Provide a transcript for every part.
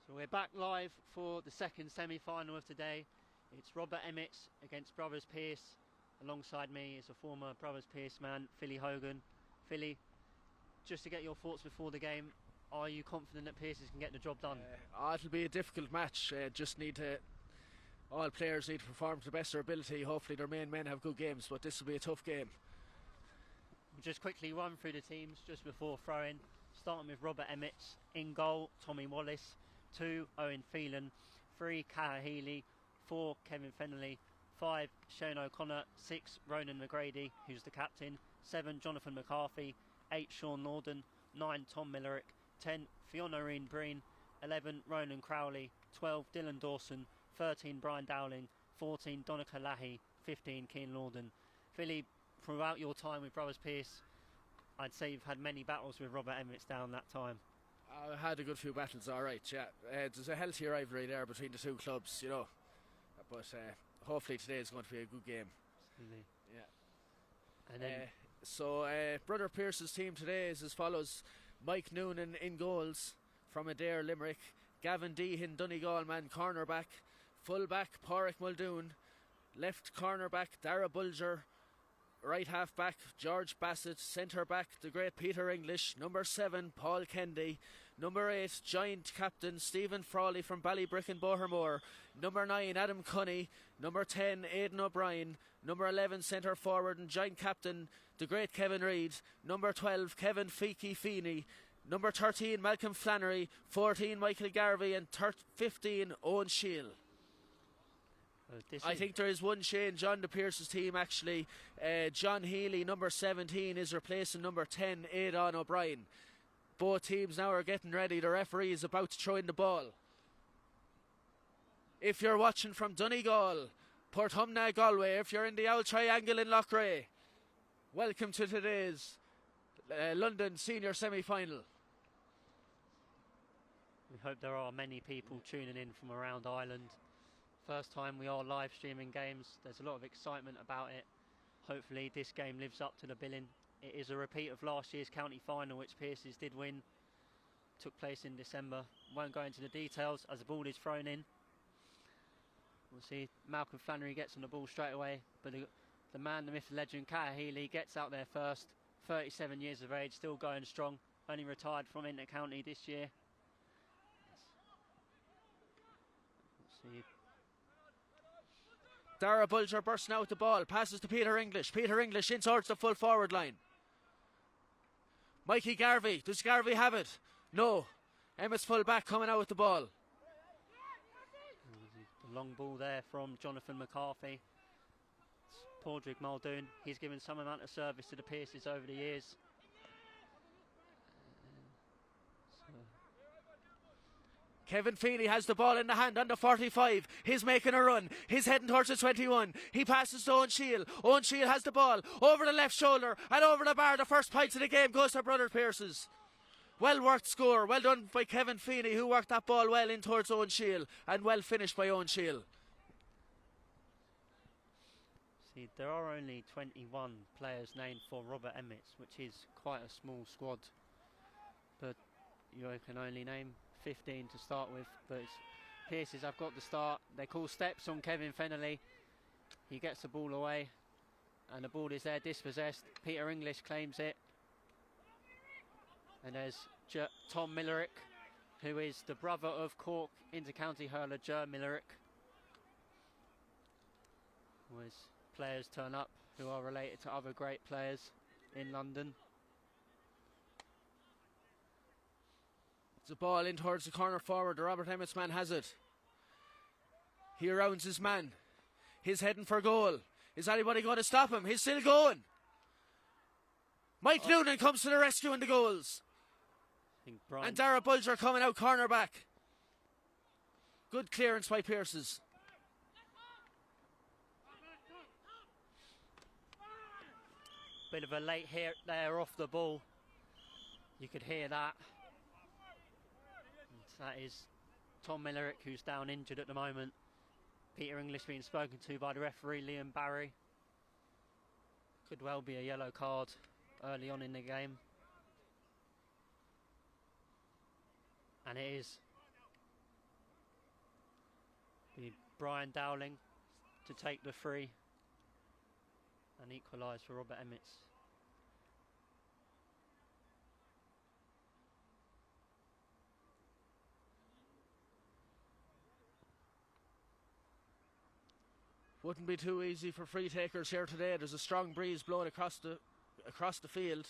So we're back live for the second semi-final of today. It's Robert Emmetts against Brothers Pearse. Alongside me is a former Brothers Pearse man, Philly Hogan. Philly, just to get your thoughts before the game, are you confident that Pearse can get the job done? It'll be a difficult match. All players need to perform to the best of their ability. Hopefully their main men have good games, but this will be a tough game. We'll just quickly run through the teams just before throwing. Starting with Robert Emmetts. In goal, Tommy Wallace. 2, Owen Phelan. 3, Cara Healy. 4, Kevin Fennelly. 5, Shane O'Connor. 6, Ronan McGrady, who's the captain. 7, Jonathan McCarthy. 8, Sean Norden. 9, Tom Millerick. 10, Fionnorine Breen. 11, Ronan Crowley. 12, Dylan Dawson. 13, Brian Dowling. 14, Donica Lahey. 15, Keane Lorden. Philly, throughout your time with Brothers Pearse, I'd say you've had many battles with Robert Emmetts down that time. I had a good few battles, alright, yeah. There's a healthy rivalry there between the two clubs, you know. But hopefully today is going to be a good game. Absolutely. Yeah. And then Brother Pearse's team today is as follows: Mike Noonan in goals from Adair, Limerick. Gavin Deehan, Donegal man, cornerback. Full-back, Pádraig Muldoon. Left cornerback, Dara Bulger. Right half back, George Bassett. Centre back, the great Peter English. Number 7, Paul Kendi. Number 8, giant captain Stephen Frawley from Ballybrick and Bohermore. Number 9, Adam Cunny. Number 10, Aidan O'Brien. Number 11, centre forward and giant captain, the great Kevin Reid. Number 12, Kevin Feeky Feeney. Number 13, Malcolm Flannery. 14, Michael Garvey. And 15, Owen Shield. I think there is one change on the Pearse's team actually. John Healy, number 17, is replacing number 10, Aidan O'Brien. Both teams now are getting ready. The referee is about to throw in the ball. If you're watching from Donegal, Portumna, Galway, if you're in the Owl Triangle in Loughrea, welcome to today's London Senior Semi-Final. we hope there are many people tuning in from around Ireland. First time we are live streaming games. There's a lot of excitement about it. Hopefully this game lives up to the billing. It is a repeat of last year's county final, which Pearse's did win. Took place in December. Won't go into the details as the ball is thrown in. We'll see Malcolm Flannery gets on the ball straight away, but the man, the myth, the legend, Cara Healy gets out there first. 37 years of age, still going strong. Only retired from inter-county this year. Let's see. Dara Bulger bursting out the ball, passes to Peter English. Peter English in towards the full forward line. Mikey Garvey, does Garvey have it? No. Emmett's full back coming out with the ball. The long ball there from Jonathan McCarthy. It's Pádraig Muldoon. He's given some amount of service to the Pearses over the years. Kevin Feeney has the ball in the hand on the 45. He's making a run. He's heading towards the 21. He passes to Owen Shield. Owen Shield has the ball over the left shoulder and over the bar. The first points of the game goes to Brother Pearse's. Well worked score. Well done by Kevin Feeney, who worked that ball well in towards Owen Shield, and well finished by Owen Shield. See, there are only 21 players named for Robert Emmetts, which is quite a small squad. But you can only name 15 to start with, but Pearse's have got the start. They call steps on Kevin Fennelly. He gets the ball away and the ball is there dispossessed. Peter English claims it, and there's Tom Millerick, who is the brother of Cork inter-county hurler Ger Millerick. As players turn up who are related to other great players in London. The ball in towards the corner forward. The Robert Emmetts man has it. He rounds his man. He's heading for goal. Is anybody going to stop him? He's still going. Mike Noonan comes to the rescue in the goals. And Dara Bulger coming out cornerback. Good clearance by Pearse's. Bit of a late hit there off the ball. You could hear that. That is Tom Millerick, who's down injured at the moment. Peter English being spoken to by the referee, Liam Barry. Could well be a yellow card early on in the game. And it is. Brian Dowling to take the free and equalise for Robert Emmetts. Wouldn't be too easy for free takers here today. There's a strong breeze blowing across the field.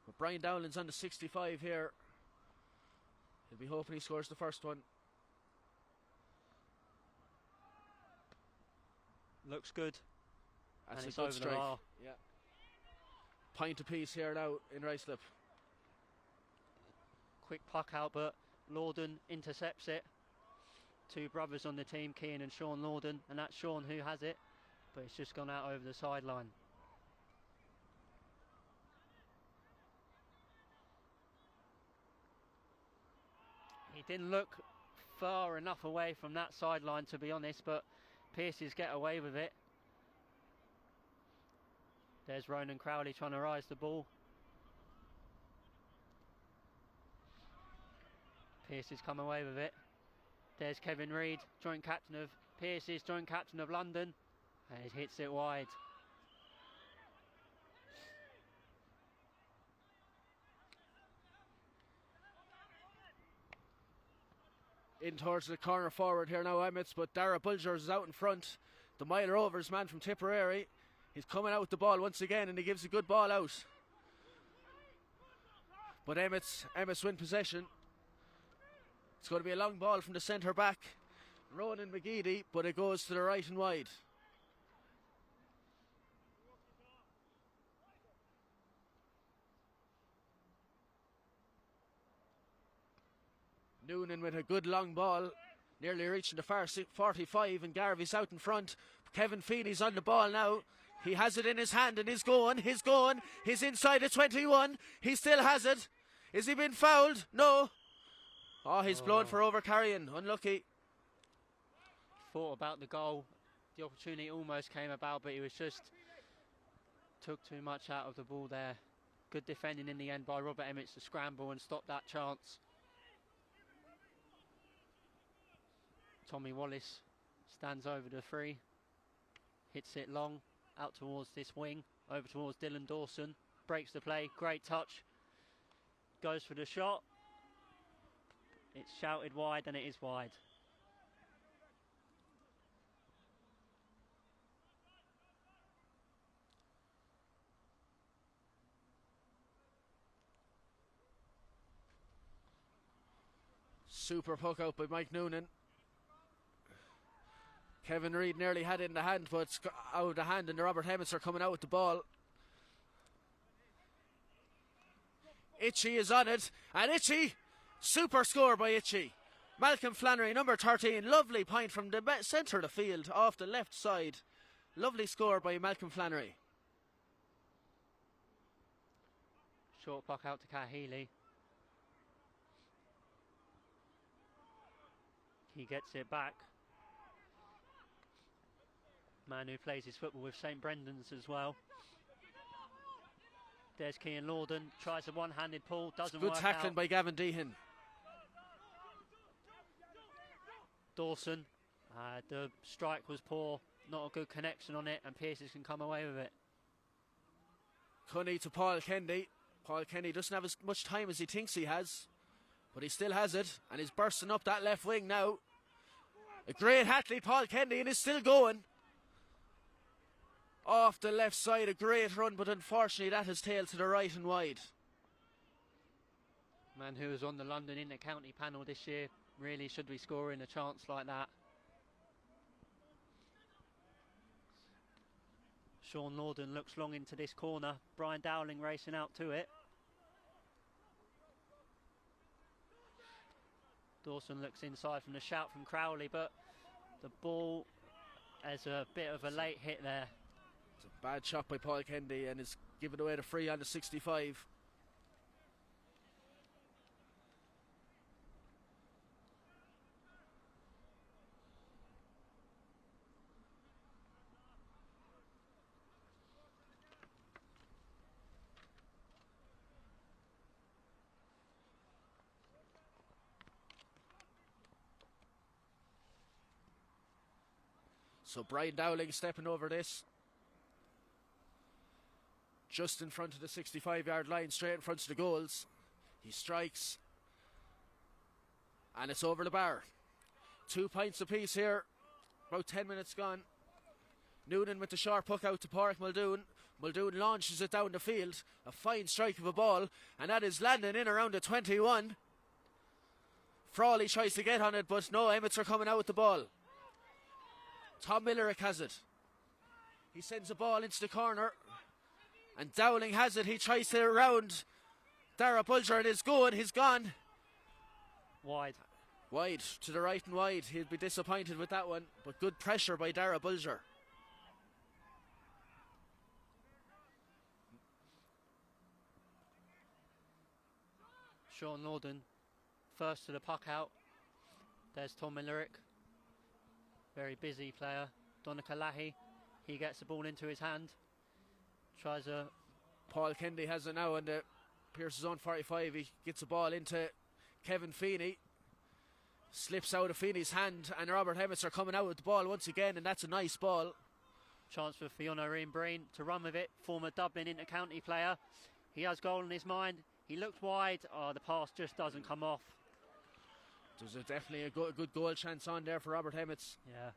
But Brian Dowling's on the 65 here. He'll be hoping he scores the first one. Looks good. That's and a it's good over strike. the bar. Yeah. Point apiece here now in Ruislip. Quick puck out, but Lorden intercepts it. Two brothers on the team, Keane and Sean Lorden, and that's Sean who has it, but it's just gone out over the sideline. He didn't look far enough away from that sideline, to be honest, but Pearse's get away with it. There's Ronan Crowley trying to rise the ball. Pearse has come away with it. There's Kevin Reid, joint captain of Pearse's, joint captain of London, and he hits it wide. In towards the corner forward here now, Emmetts, but Dara Bulgers is out in front. The Mile Rovers man from Tipperary. He's coming out with the ball once again, and he gives a good ball out. But Emmetts win possession. It's going to be a long ball from the centre back, Ronan McGeady, but it goes to the right and wide. Noonan with a good long ball, nearly reaching the far 45, and Garvey's out in front. Kevin Feeney's on the ball now. He has it in his hand and he's going. He's inside the 21. He still has it. Is he been fouled? No. Oh, he's blown for overcarrying. Unlucky. Thought about the goal. The opportunity almost came about, but he was just took too much out of the ball there. Good defending in the end by Robert Emmetts to scramble and stop that chance. Tommy Wallace stands over the free, hits it long, out towards this wing, over towards Dylan Dawson, breaks the play, great touch, goes for the shot. It's shouted wide and it is wide. Super puck out by Mike Noonan. Kevin Reid nearly had it in the hand, but it's out of the hand, and the Robert Emmetts are coming out with the ball. Itchy is on it, and Itchy, super score by Itchy. Malcolm Flannery, number 13, lovely point from the centre of the field, off the left side. Lovely score by Malcolm Flannery. Short puck out to Kahili. He gets it back. Man who plays his football with St Brendan's as well. There's Kean Lorden, tries a one-handed pull, doesn't work out. Good tackling by Gavin Deehan. Dawson, the strike was poor, not a good connection on it, and Pearse can come away with it. Cunny to Paul Kennedy. Paul Kennedy doesn't have as much time as he thinks he has, but he still has it, and he's bursting up that left wing now. A great athlete, Paul Kennedy, and is still going. Off the left side, a great run, but unfortunately that has tailed to the right and wide. Man who was on the London inter-county panel this year really should be scoring a chance like that. Sean Lorden looks long into this corner. Brian Dowling racing out to it. Dawson looks inside from the shout from Crowley, but the ball has a bit of a late hit there. It's a bad shot by Paul Kennedy, and is given away the free on the 65. So Brian Dowling stepping over this. Just in front of the 65-yard line, straight in front of the goals. He strikes. And it's over the bar. 2 points apiece here. About 10 minutes gone. Noonan with the short puck out to Pádraig Muldoon. Muldoon launches it down the field. A fine strike of a ball. And that is landing in around the 21. Frawley tries to get on it, but no, Emmetts are coming out with the ball. Tom Millerick has it. He sends the ball into the corner. And Dowling has it. He tries to round Dara Bulger. It is good. He's gone. Wide. Wide. To the right and wide. He'll be disappointed with that one. But good pressure by Dara Bulger. Sean Lorden first to the puck out. There's Tom Millerick. Very busy player. Donica Lahey. He gets the ball into his hand. Tries a... Paul Kennedy has it now, and Pearse is on 45. He gets the ball into Kevin Feeney. Slips out of Feeney's hand, and Robert Emmetts are coming out with the ball once again, and that's a nice ball. Chance for Fiona Breen to run with it. Former Dublin inter-county player. He has goal in his mind. He looked wide. Oh, the pass just doesn't come off. There's definitely a good goal chance on there for Robert Emmetts. Yeah.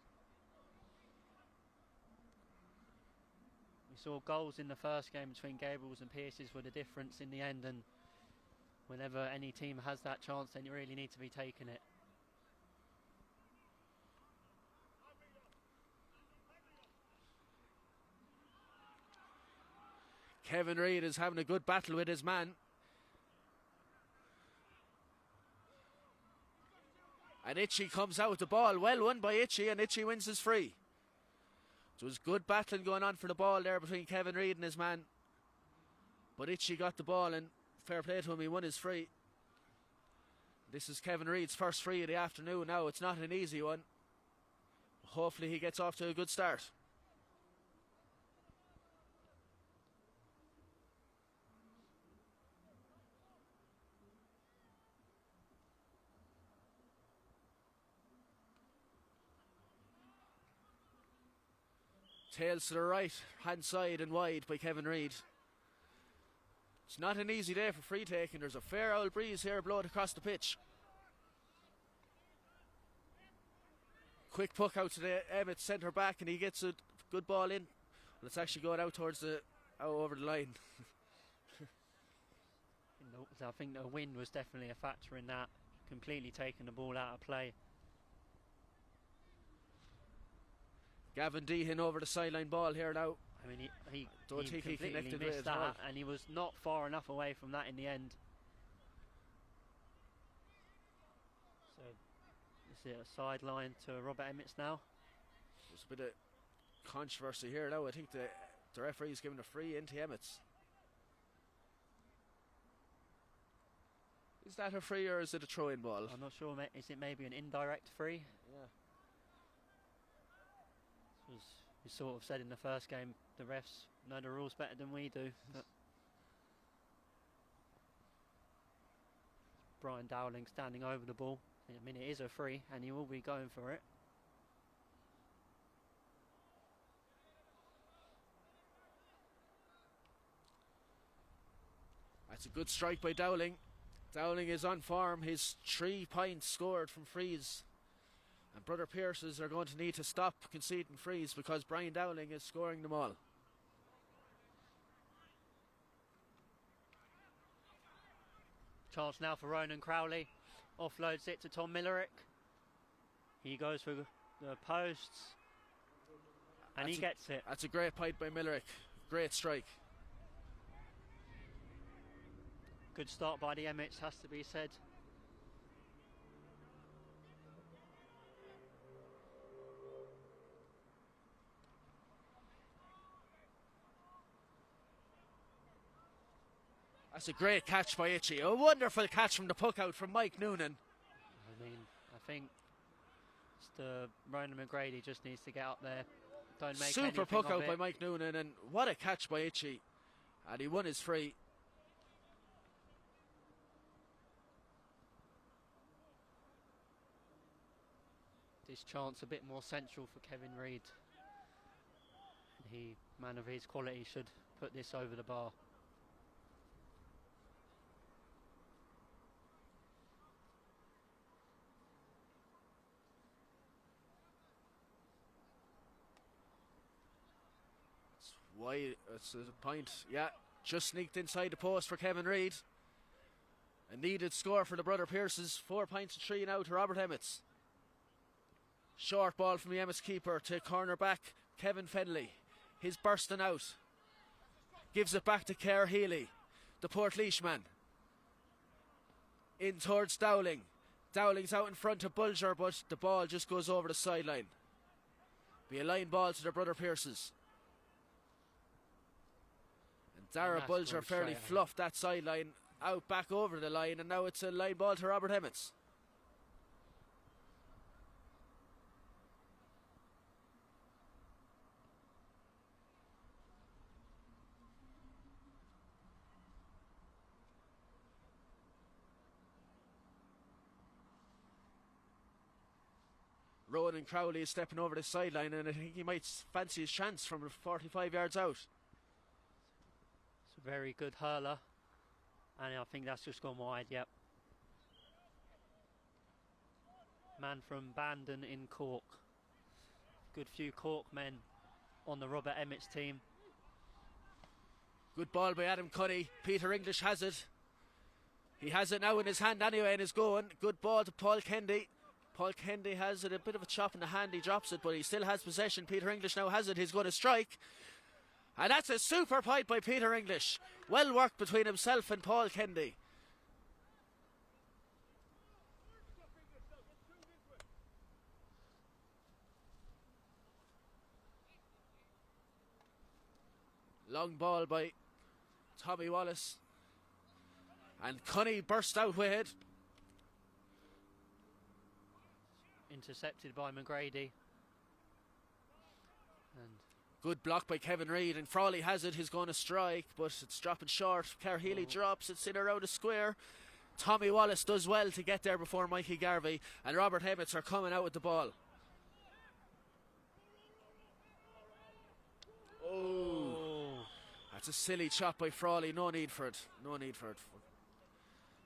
We saw goals in the first game between Gabriels and Pearses were the difference in the end, and whenever any team has that chance, then you really need to be taking it. Kevin Reid is having a good battle with his man. And Itchy comes out with the ball. Well won by Itchy, and Itchy wins his free. So it was good battling going on for the ball there between Kevin Reid and his man. But Itchy got the ball, and fair play to him, he won his free. This is Kevin Reid's first free of the afternoon now. It's not an easy one. Hopefully he gets off to a good start. Tails to the right hand side and wide by Kevin Reid. It's not an easy day for free taking. There's a fair old breeze here blowing across the pitch. Quick puck out to the Emmetts centre back, and he gets a good ball in. Well, it's actually going out towards the over the line. I think the wind was definitely a factor in that, completely taking the ball out of play. Gavin Deehan over the sideline ball here now. I mean, he completely connected missed that, well. And he was not far enough away from that in the end. So, this is a sideline to Robert Emmetts now. There's a bit of controversy here now. I think the referee's giving a free into Emmetts. Is that a free or is it a throw-in ball? I'm not sure. Is it maybe an indirect free? Yeah. As we sort of said in the first game, the refs know the rules better than we do. But Brian Dowling standing over the ball. I mean, it is a free, and he will be going for it. That's a good strike by Dowling. Dowling is on form. His 3 points scored from frees. And Brother Pearses are going to need to stop conceding frees because Brian Dowling is scoring them all. Chance now for Ronan Crowley. Offloads it to Tom Millerick. He goes for the posts. And he gets it. That's a great point by Millerick. Great strike. Good start by the Emmetts, has to be said. That's a great catch by Itchy. A wonderful catch from the puck out from Mike Noonan. I mean, I think Ronan McGrady just needs to get up there. Don't make super puck out by Mike Noonan, and what a catch by Itchy. And he won his free. this chance a bit more central for Kevin Reid. He, man of his quality, should put this over the bar. Why? It's a point. Yeah, just sneaked inside the post for Kevin Reid. A needed score for the Brother Pearses. 4 points to 3 now to Robert Emmetts. Short ball from the Emmetts keeper to corner back Kevin Fennelly. He's bursting out. Gives it back to Kerr Healy, the Portlaoise man. In towards Dowling. Dowling's out in front of Bulger, but the ball just goes over the sideline. Be a line ball to the Brother Pearses. And Dara Bulger fairly fluffed that sideline out back over the line, and now it's a line ball to Robert Emmetts. Ronan Crowley is stepping over the sideline, and I think he might fancy his chance from 45 yards out. It's a very good hurler, and I think that's just gone wide, yep. Man from Bandon in Cork. Good few Cork men on the Robert Emmetts team. Good ball by Adam Cuddy. Peter English has it. He has it now in his hand anyway and is going. Good ball to Paul Kendi. Paul Kendi has it, a bit of a chop in the hand, he drops it, but he still has possession. Peter English now has it, he's going to strike. And that's a super point by Peter English. Well worked between himself and Paul Kendi. Long ball by Tommy Wallace. And Cunny burst out with it. Intercepted by McGrady. And good block by Kevin Reid, and Frawley has it, he's going to strike, but it's dropping short. Kerr Healy drops, it's in around the square. Tommy Wallace does well to get there before Mikey Garvey, and Robert Emmetts are coming out with the ball. Oh, that's a silly chop by Frawley, no need for it. I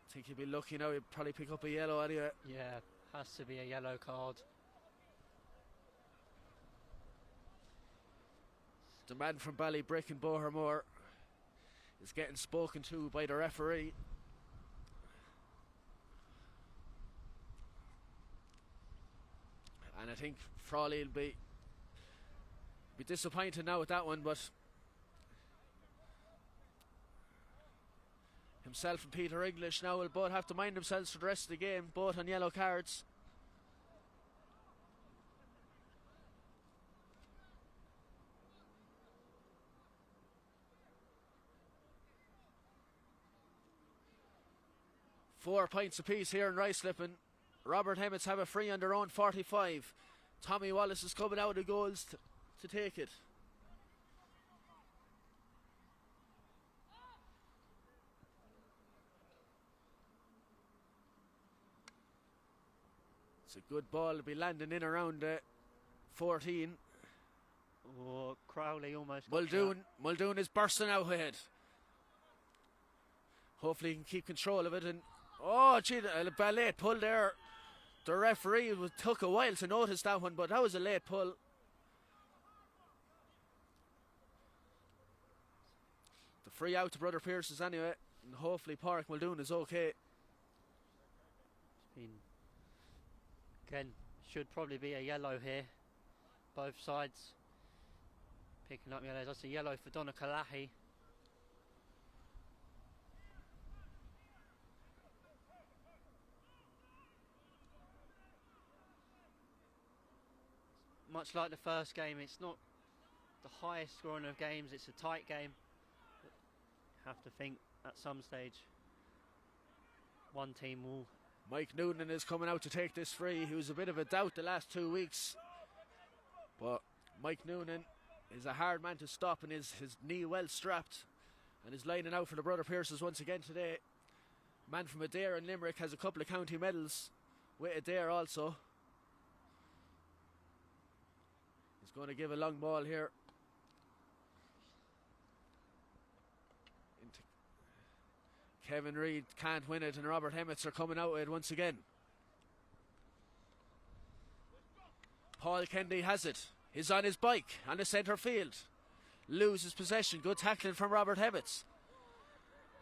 think he'll be lucky now, he'll probably pick up a yellow anyway. yeah, has to be a yellow card. The man from Ballybrick in Bohermore is getting spoken to by the referee. And I think Frawley will be disappointed now with that one, but himself and Peter English now will both have to mind themselves for the rest of the game, both on yellow cards. Four points apiece here in Ruislip. Robert Emmetts have a free on their own 45. Tommy Wallace is coming out of the goals to take it. It's a good ball to be landing in around 14. Oh, Crowley almost. Muldoon is bursting out ahead. Hopefully he can keep control of it. And oh, gee, a late pull there. The referee took a while to notice that one, but that was a late pull. The free out to Brother Pearses anyway, and hopefully Pádraig Muldoon is okay. Again, should probably be a yellow here. Both sides picking up yellows. That's a yellow for Donacalahi. Much like the first game, it's not the highest scoring of games, it's a tight game. But you have to think at some stage one team will. Mike Noonan is coming out to take this free. He was a bit of a doubt the last 2 weeks, but Mike Noonan is a hard man to stop, and his knee well strapped, and is lining out for the Brother Pearses once again today. Man from Adair and Limerick has a couple of county medals with Adair also. going to give a long ball here. Into Kevin Reid can't win it, and Robert Emmetts are coming out with it once again. Paul Kennedy has it. He's on his bike on the centre field. Loses possession. Good tackling from Robert Emmetts.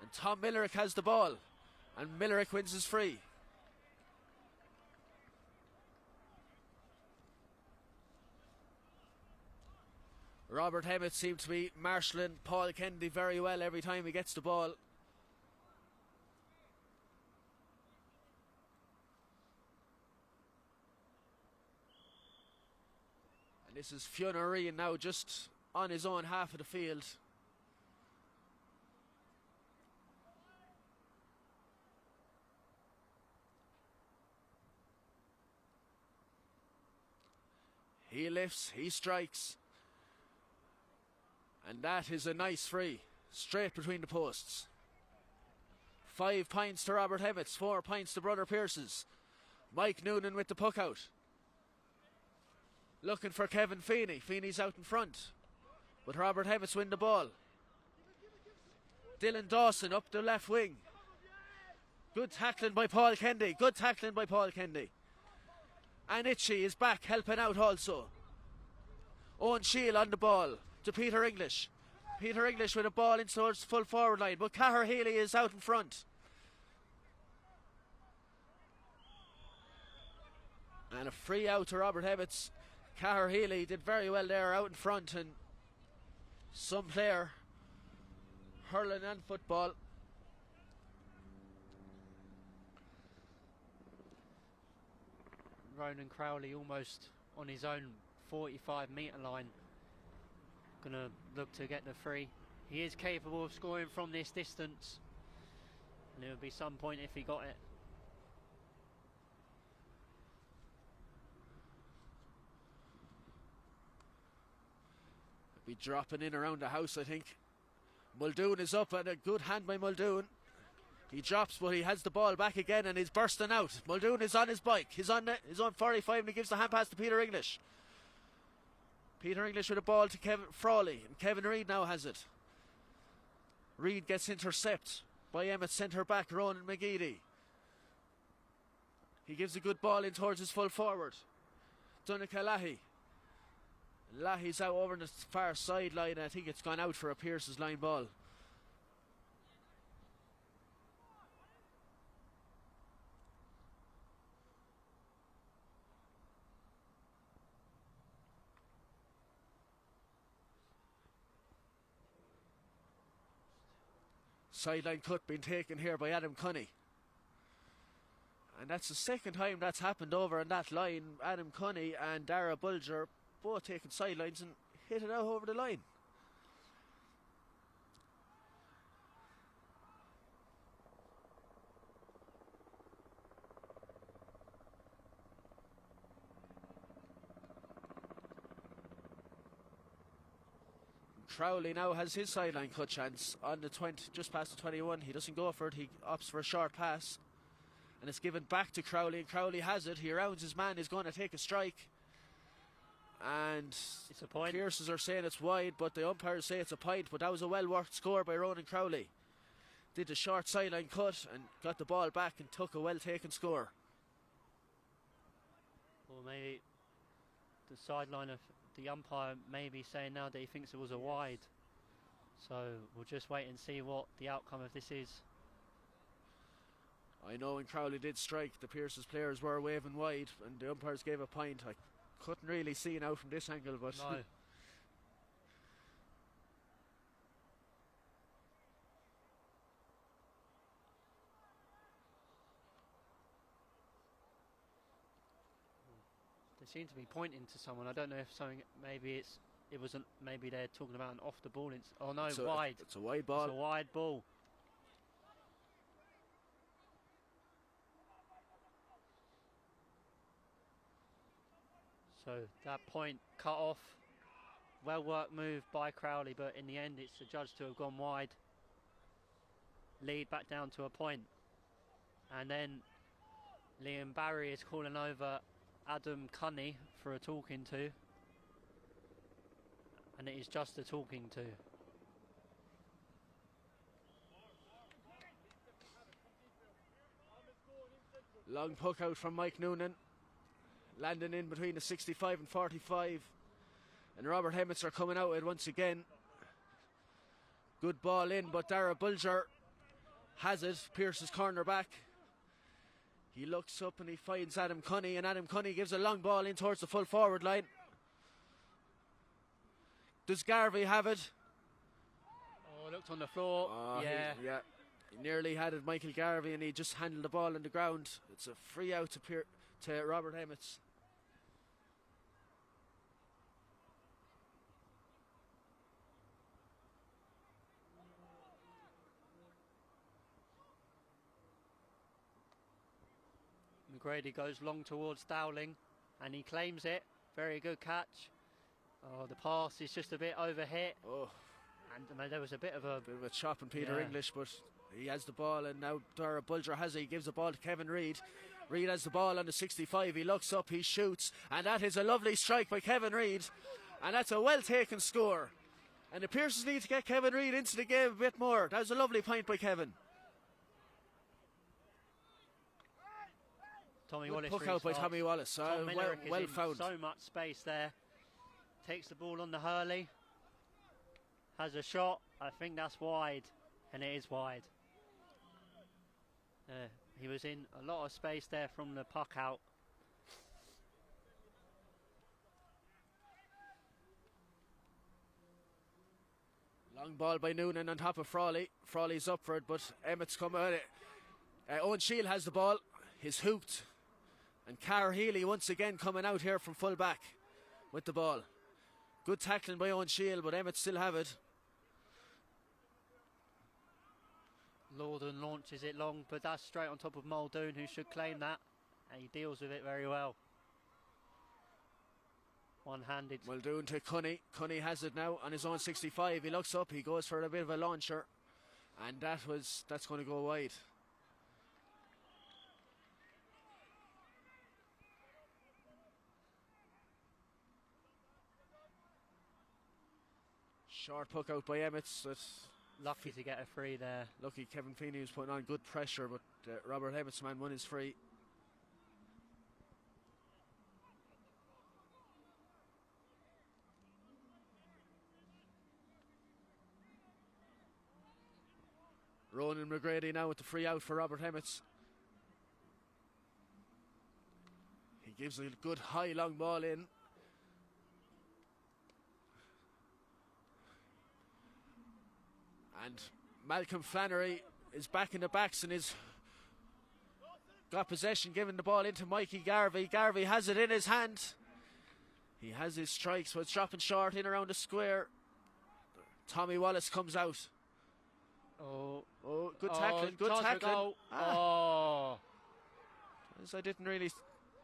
And Tom Millerick has the ball. And Millerick wins his free. Robert Emmetts seems to be marshalling Paul Kennedy very well every time he gets the ball. And this is Fiona Reen now just on his own half of the field. He lifts, he strikes. And that is a nice free, straight between the posts. 5 points to Robert Emmetts, 4 points to Brother Pearse's. Mike Noonan with the puck out. Looking for Kevin Feeney. Feeney's out in front. But Robert Emmetts win the ball. Dylan Dawson up the left wing. Good tackling by Paul Kennedy. Good tackling by Paul Kennedy. And Itchy is back helping out also. Owen Shield on the ball to Peter English. Peter English with a ball in towards the full forward line, but Cahir Healy is out in front. And a free out to Robert Emmetts. Cahir Healy did very well there out in front, and some player, hurling and football. Ronan Crowley almost on his own 45-metre line. Gonna look to get the free. He is capable of scoring from this distance, and it would be some point if he got it. Be dropping in around the house, I think. Muldoon is up, and a good hand by Muldoon. He drops, but he has the ball back again, and he's bursting out. Muldoon is on his bike. He's on 45, and he gives the hand pass to Peter English. Peter English with a ball to Kevin Frawley, and Kevin Reid now has it. Reid gets intercepted by Emmetts centre back Ronan McGeady. He gives a good ball in towards his full forward, Donica Lahey. Lahey's out over on the far sideline. I think it's gone out for a Pearse's line ball. Sideline cut being taken here by Adam Cunny. And that's the second time that's happened over on that line. Adam Cunny and Dara Bulger both taking sidelines and hit it out over the line. Crowley now has his sideline cut chance on the 20, just past the 21. He doesn't go for it. He opts for a short pass, and it's given back to Crowley, and Crowley has it. He rounds his man. He's going to take a strike, and it's a point. Pearses are saying it's wide, but the umpires say it's a point. But that was a well-worked score by Ronan Crowley. Did the short sideline cut and got the ball back and took a well-taken score. Or maybe the sideline of the umpire may be saying now that he thinks it was a wide. So we'll just wait and see what the outcome of this is. I know when Crowley did strike, the Pearse's players were waving wide, and the umpires gave a point. I couldn't really see now from this angle, but no. They seem to be pointing to someone. I don't know if something. Maybe it wasn't. Maybe they're talking about an off the ball. Oh no, wide. It's a wide ball. It's a wide ball. So that point cut off. Well worked move by Crowley, but in the end it's adjudged to have gone wide. Lead back down to a point. And then Liam Barry is calling over Adam Cunny for a talking to. and it is just a talking to. Long puck out from Mike Noonan, landing in between the 65 and 45, and Robert Emmetts are coming out with it once again. Good ball in, but Dara Bulger has it. Pearse's corner back. He looks up and he finds Adam Cunny, and Adam Cunny gives a long ball in towards the full forward line. Does Garvey have it? Oh, looked on the floor. Yeah. He nearly had it, Michael Garvey, and he just handled the ball on the ground. It's a free out to Robert Emmetts. McGrady goes long towards Dowling, and he claims it. Very good catch. Oh, the pass is just a bit overhit. Oh. And there was a bit of a chop in Peter English, but he has the ball, and now Dara Bulger has it. He gives the ball to Kevin Reid. Reid has the ball on the 65. He looks up, he shoots, and that is a lovely strike by Kevin Reid, and that's a well taken score. And the Pearses need to get Kevin Reid into the game a bit more. That was a lovely point by Kevin. Tommy Wallace puck out by Tommy Wallace. Well found. So much space there. Takes the ball on the Hurley. Has a shot. I think that's wide, and it is wide. He was in a lot of space there from the puck out. Long ball by Noonan on top of Frawley. Frawley's up for it, but Emmett's come at it. Owen Shield has the ball. He's hooped. And Carr Healy once again coming out here from full back with the ball. Good tackling by Owen Shield, but Emmetts still have it. Lorden launches it long, but that's straight on top of Muldoon, who should claim that. And he deals with it very well. One-handed. Muldoon to Cunny. Cunny has it now on his own 65. He looks up, he goes for a bit of a launcher. And that's going to go wide. Short puck out by Emmetts. Lucky to get a free there. Lucky Kevin Feeney was putting on good pressure, but Robert Emmetts' man won his free. Ronan McGrady now with the free out for Robert Emmetts. He gives a good high long ball in. And Malcolm Flannery is back in the backs and is got possession, giving the ball into Mikey Garvey. Garvey has it in his hand. He has his strikes, but it's dropping short in around the square. Tommy Wallace comes out. Good tackling, good tackling. I didn't really...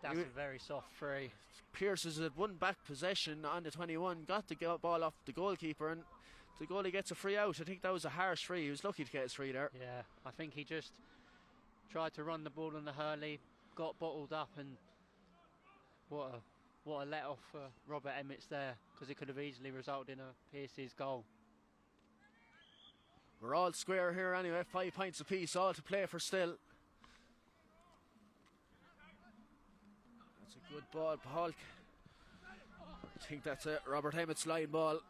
That's a very soft free. Pearse has had one back possession on the 21, got the ball off the goalkeeper, and the goalie gets a free out. I think that was a harsh free. He was lucky to get his free there. Yeah, I think he just tried to run the ball on the Hurley, got bottled up, and what a let off for Robert Emmetts there, because it could have easily resulted in a Pearse's goal. We're all square here anyway, 5 points apiece, all to play for still. That's a good ball, Paul. I think that's it, Robert Emmett's line ball.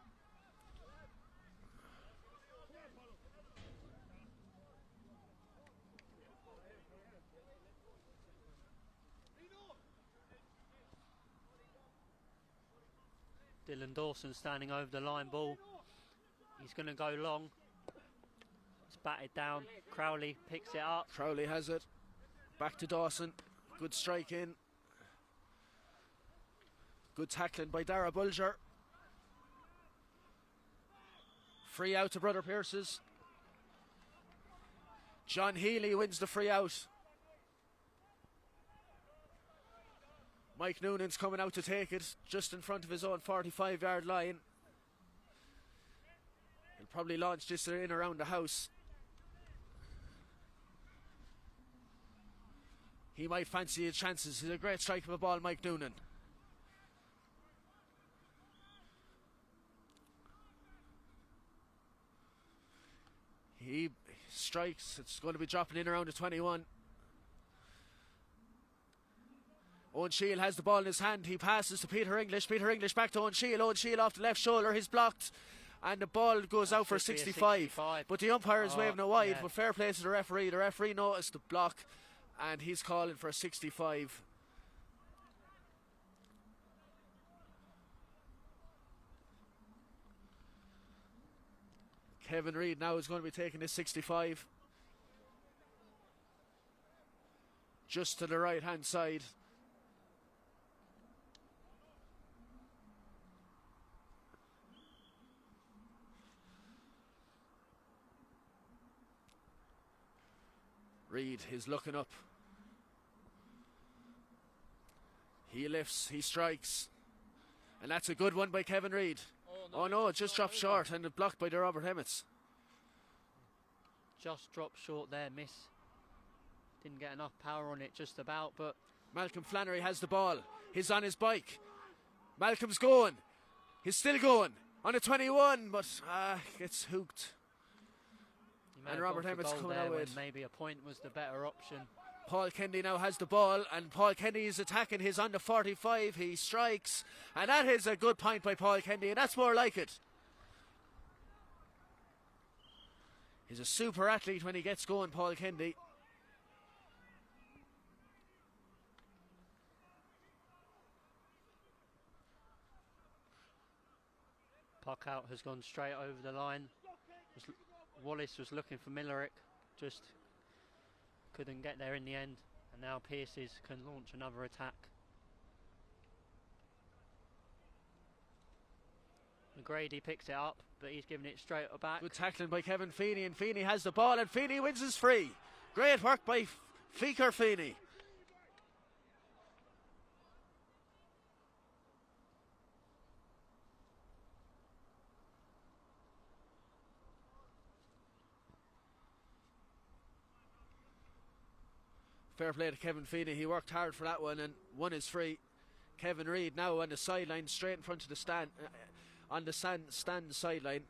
Dylan Dawson standing over the line ball. He's going to go long. It's batted down. Crowley picks it up. Crowley has it. Back to Dawson. Good strike in. Good tackling by Dara Bulger. Free out to Brother Pearses. John Healy wins the free out. Mike Noonan's coming out to take it just in front of his own 45-yard line. He'll probably launch this in around the house. He might fancy his chances. He's a great strike of a ball, Mike Noonan. He strikes. It's going to be dropping in around the 21. Owen Shield has the ball in his hand. He passes to Peter English. Peter English back to Owen Shield. Owen Shield off the left shoulder. He's blocked. And the ball goes out for 65. But the umpire is waving it wide. But fair play to the referee. The referee noticed the block. And he's calling for a 65. Kevin Reid now is going to be taking his 65. Just to the right hand side. Reid is looking up. He lifts, he strikes. And that's a good one by Kevin Reid. Oh no, it just dropped short and blocked by the Robert Emmetts. Just dropped short there, miss. Didn't get enough power on it just about, but... Malcolm Flannery has the ball. He's on his bike. Malcolm's going. He's still going. On a 21, but gets hooked. And Robert Emmetts coming out with... Maybe a point was the better option. Paul Kennedy now has the ball, and Paul Kennedy is attacking. He's on the 45. He strikes, and that is a good point by Paul Kennedy, and that's more like it. He's a super athlete when he gets going, Paul Kennedy. Puck out has gone straight over the line. Wallace was looking for Millerick, just couldn't get there in the end, and now Pearse can launch another attack. McGrady picks it up, but he's giving it straight back. Good tackling by Kevin Feeney, and Feeney has the ball, and Feeney wins his free. Great work by Feaker Feeney. Fair play to Kevin Feeney. He worked hard for that one and won his free. Kevin Reid now on the sideline, straight in front of the stand, on the stand sideline.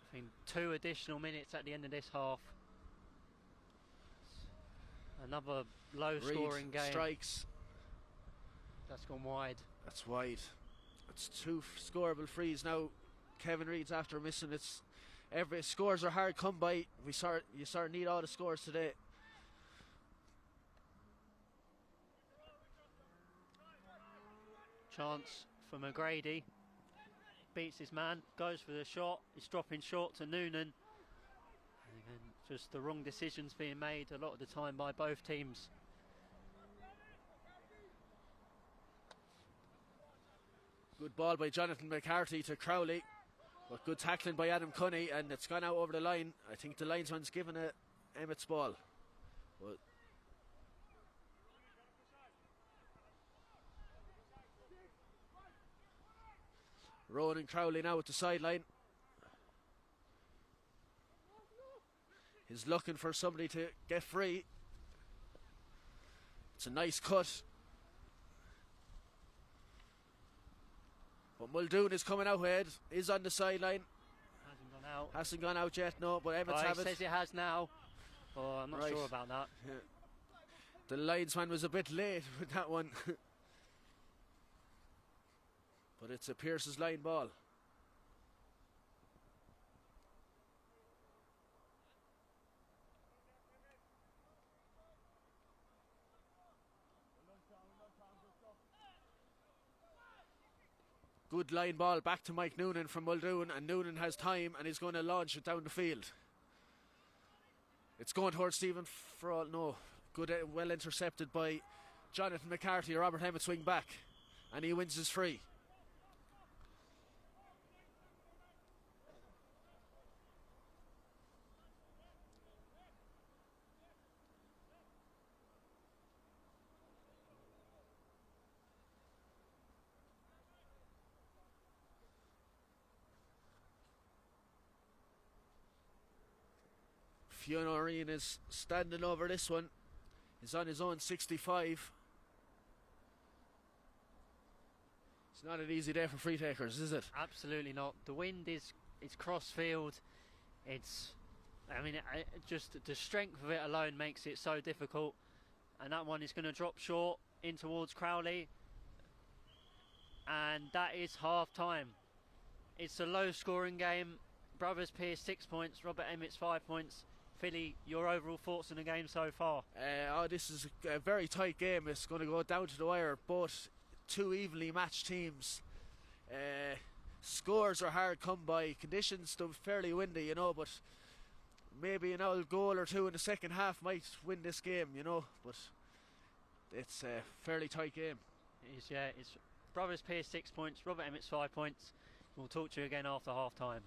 I think 2 additional minutes at the end of this half. Another low-scoring game. Strikes. That's gone wide. That's wide. It's 2 scoreable frees now. Kevin Reid's after missing. It's every scores are hard come by. You sort of need all the scores today. Chance for McGrady. Beats his man, goes for the shot. He's dropping short to Noonan. And just the wrong decisions being made a lot of the time by both teams. Good ball by Jonathan McCarthy to Crowley. But good tackling by Adam Cunney, and it's gone out over the line. I think the linesman's given it Emmett's ball. But Ronan Crowley now at the sideline. He's looking for somebody to get free. It's a nice cut. But Muldoon is coming out ahead, is on the sideline. Hasn't gone out. Hasn't gone out yet, no, but Emmetts have it. Says it has now. Oh, I'm not sure about that. Yeah. The linesman was a bit late with that one. But it's a Pearse's line ball. Good line ball back to Mike Noonan from Muldoon, and Noonan has time and he's going to launch it down the field. It's going towards Stephen Frall. No, good, well intercepted by Jonathan McCarthy. Robert Emmetts swing back, and he wins his free. Fionn is standing over this one. He's on his own 65. It's not an easy day for free takers, is it? Absolutely not. The wind is cross field. it's, I mean, just the strength of it alone makes it so difficult. And that one is going to drop short in towards Crowley. And that is half time. It's a low scoring game. Brothers Pearse 6 points, Robert Emmetts 5 points. Philly, your overall thoughts on the game so far? This is a very tight game. It's going to go down to the wire. Both two evenly matched teams. Scores are hard come by. Conditions still fairly windy, you know, but maybe an old goal or two in the second half might win this game, you know, but it's a fairly tight game. It is, yeah. It's Brothers Pearse 6 points, Robert Emmetts 5 points. We'll talk to you again after half time.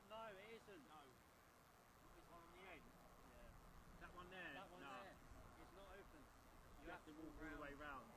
No, it isn't. No. There's one on the end. Yeah. That one there? That one there. It's not open. You have to walk all the way round.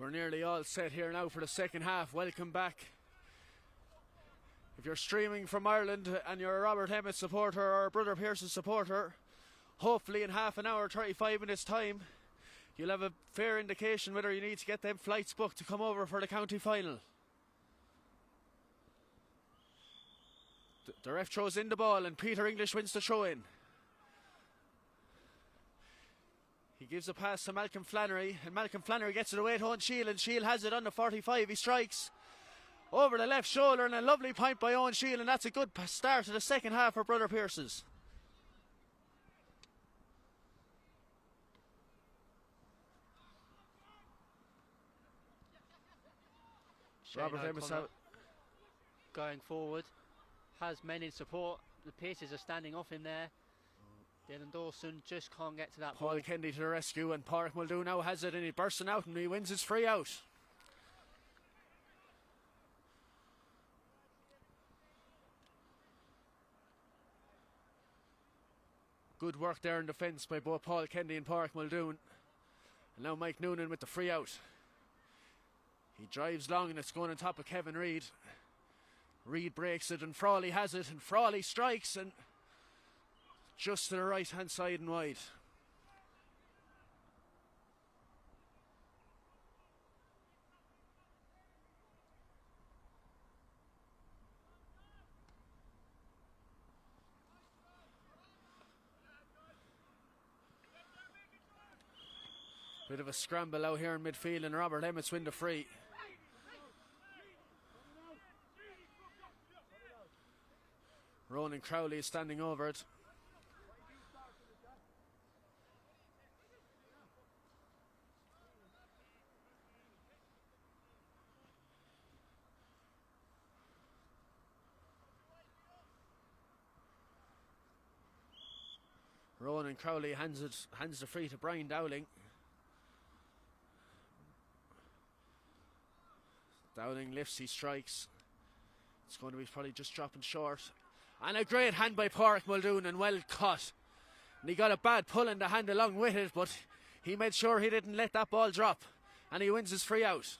We're nearly all set here now for the second half. Welcome back. If you're streaming from Ireland and you're a Robert Emmetts supporter or a Brother Pearse supporter, hopefully in half an hour, 35 minutes time, you'll have a fair indication whether you need to get them flights booked to come over for the county final. The ref throws in the ball and Peter English wins the throw in. He gives a pass to Malcolm Flannery, and Malcolm Flannery gets it away to Owen Shield, and Shield has it on the 45. He strikes over the left shoulder, and a lovely point by Owen Shield, and that's a good start to the second half for Brother Pearse's. Robert Emmetts out. Going forward, has men in support. The Pearses are standing off in there. Dylan Dawson just can't get to that Paul ball. Kennedy to the rescue, and Pádraig Muldoon now has it, and he's bursting out, and he wins his free out. Good work there in defence by both Paul Kennedy and Pádraig Muldoon. And now Mike Noonan with the free out. He drives long, and it's going on top of Kevin Reid. Reid breaks it, and Frawley has it, and Frawley strikes, and just to the right hand side and wide. Bit of a scramble out here in midfield, and Robert Emmetts win the free. Ronan Crowley is standing over it. Ronan Crowley hands the free to Brian Dowling. Dowling lifts, he strikes. It's going to be probably just dropping short. And a great hand by Pádraig Muldoon, and well cut. And he got a bad pull in the hand along with it, but he made sure he didn't let that ball drop. And he wins his free out.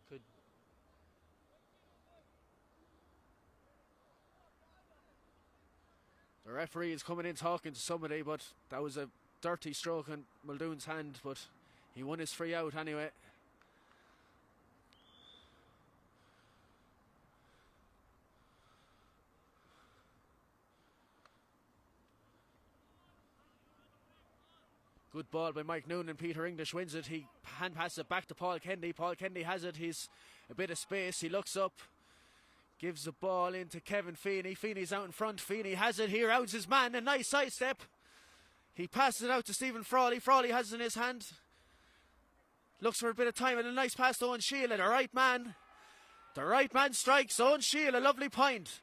Good. The referee is coming in talking to somebody, but that was a dirty stroke on Muldoon's hand, but he won his free out anyway. Good ball by Mike Noonan. Peter English wins it. He hand passes it back to Paul Kennedy. Paul Kennedy has it. He's a bit of space. He looks up, gives the ball into Kevin Feeney. Feeney's out in front. Feeney has it. He rounds his man. A nice sidestep. He passes it out to Stephen Frawley. Frawley has it in his hand. Looks for a bit of time, and a nice pass to Owen Shield. The right man strikes. Owen Shield, a lovely point.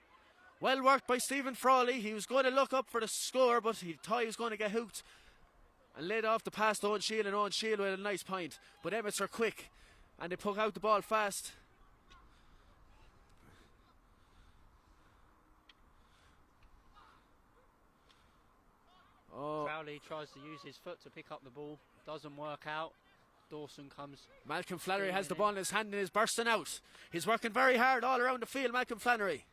Well worked by Stephen Frawley. He was going to look up for the score, but he thought he was going to get hooked and laid off the pass to Owen Shield, and Owen Shield with a nice point. But Emmetts are quick, and they poke out the ball fast. Oh. Crowley tries to use his foot to pick up the ball. Doesn't work out. Dawson comes. Malcolm Flannery has the ball in his hand and is bursting out. He's working very hard all around the field, Malcolm Flannery.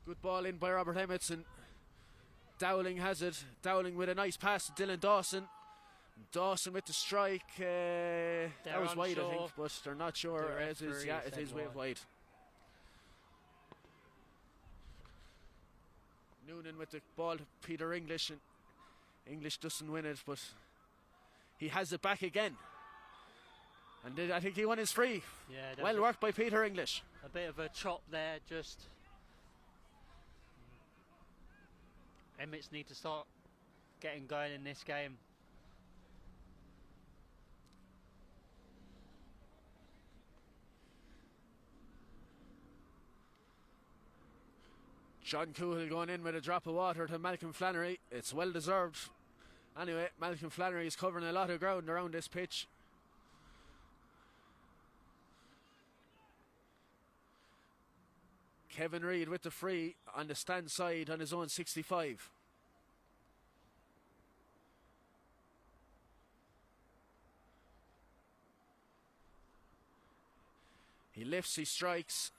Good ball in by Robert Emmetts, and Dowling has it. Dowling with a nice pass to Dylan Dawson. Dawson with the strike. That was wide, I think, but they're not sure. It is way wide. Noonan with the ball to Peter English, and English doesn't win it, but he has it back again. And I think he won his free. Yeah, well worked by Peter English. A bit of a chop there, just. Emmetts need to start getting going in this game. John Coohill going in with a drop of water to Malcolm Flannery. It's well deserved. Anyway, Malcolm Flannery is covering a lot of ground around this pitch. Kevin Reid with the free on the stand side on his own 65. He lifts, he strikes.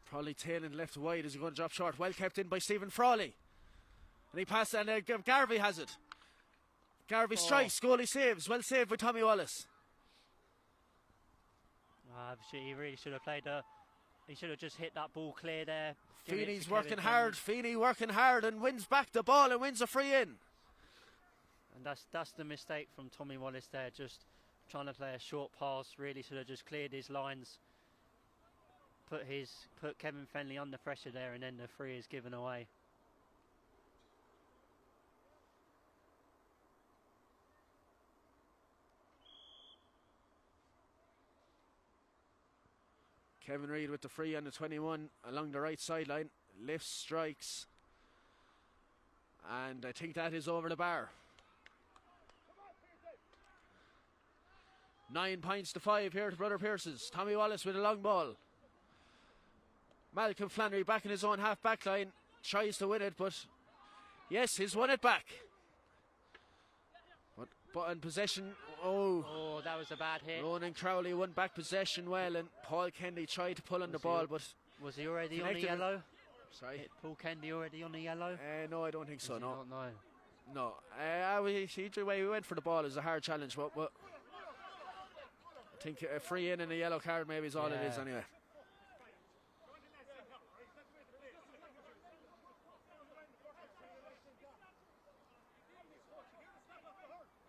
Probably tailing left to wide as he's going to drop short. Well kept in by Stephen Frawley. And he passes, and Garvey has it. Garvey strikes, goalie saves. Well saved by Tommy Wallace. He really should have played he should have just hit that ball clear there. Feeney's working hard. Feeney working hard and wins back the ball and wins a free in. And that's the mistake from Tommy Wallace there, just trying to play a short pass. Really should have just cleared his lines, put Kevin Fenley under pressure there, and then the free is given away. Kevin Reid with the free on the 21 along the right sideline. Lifts, strikes. And I think that is over the bar. 9 points to 5 here to Brother Pearse's. Tommy Wallace with a long ball. Malcolm Flannery back in his own half back line. Tries to win it, but yes, he's won it back. But in possession, that was a bad hit. Ronan Crowley won back possession well, and Paul Kennedy tried to pull on the ball, but was he already on the yellow? Sorry, hit Paul Kennedy already on the yellow? No, I don't think so. No, no. Either way, we went for the ball. It's a hard challenge, but I think a free in and a yellow card maybe is all it is anyway.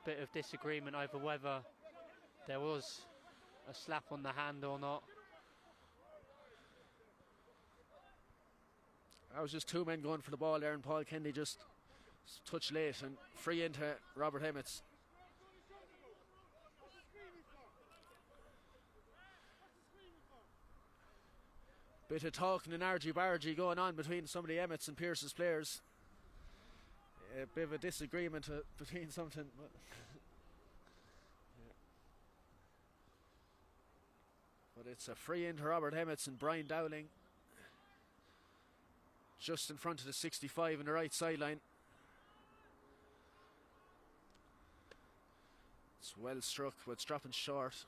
Bit of disagreement over whether there was a slap on the hand or not. I was just two men going for the ball there, and Paul Kennedy just touched late and free into Robert Emmetts. Bit of talking and argy-bargy going on between some of the Emmetts and Pearse's players. A bit of a disagreement between something. But it's a free into Robert Emmetts and Brian Dowling. Just in front of the 65 on the right sideline. It's well struck, but it's dropping short.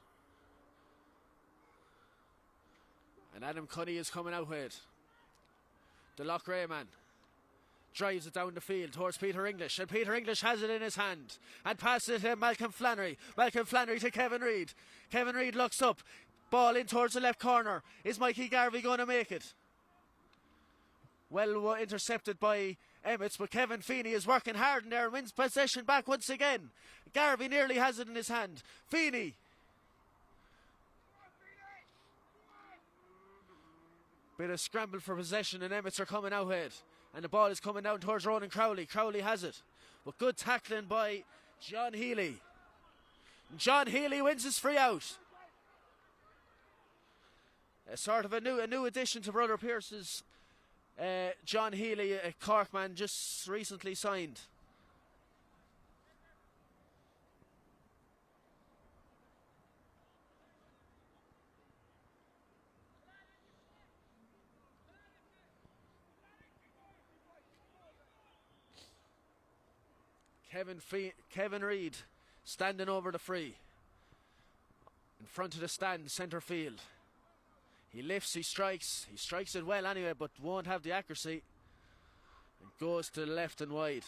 And Adam Cuddy is coming out with it. The Loughrea man drives it down the field towards Peter English, and Peter English has it in his hand and passes it to Malcolm Flannery. Malcolm Flannery to Kevin Reid. Kevin Reid looks up, ball in towards the left corner. Is Mikey Garvey going to make it? Well intercepted by Emmetts, but Kevin Feeney is working hard in there and wins possession back once again. Garvey nearly has it in his hand. Feeney. Bit of scramble for possession, and Emmetts are coming out ahead. And the ball is coming down towards Ronan Crowley. Crowley has it. But good tackling by John Healy. John Healy wins his free out. A sort of a new addition to Brother Pearse's. John Healy, a Cork man, just recently signed. Kevin Reid standing over the free in front of the stand, centre field. He lifts, he strikes it well anyway, but won't have the accuracy, and goes to the left and wide.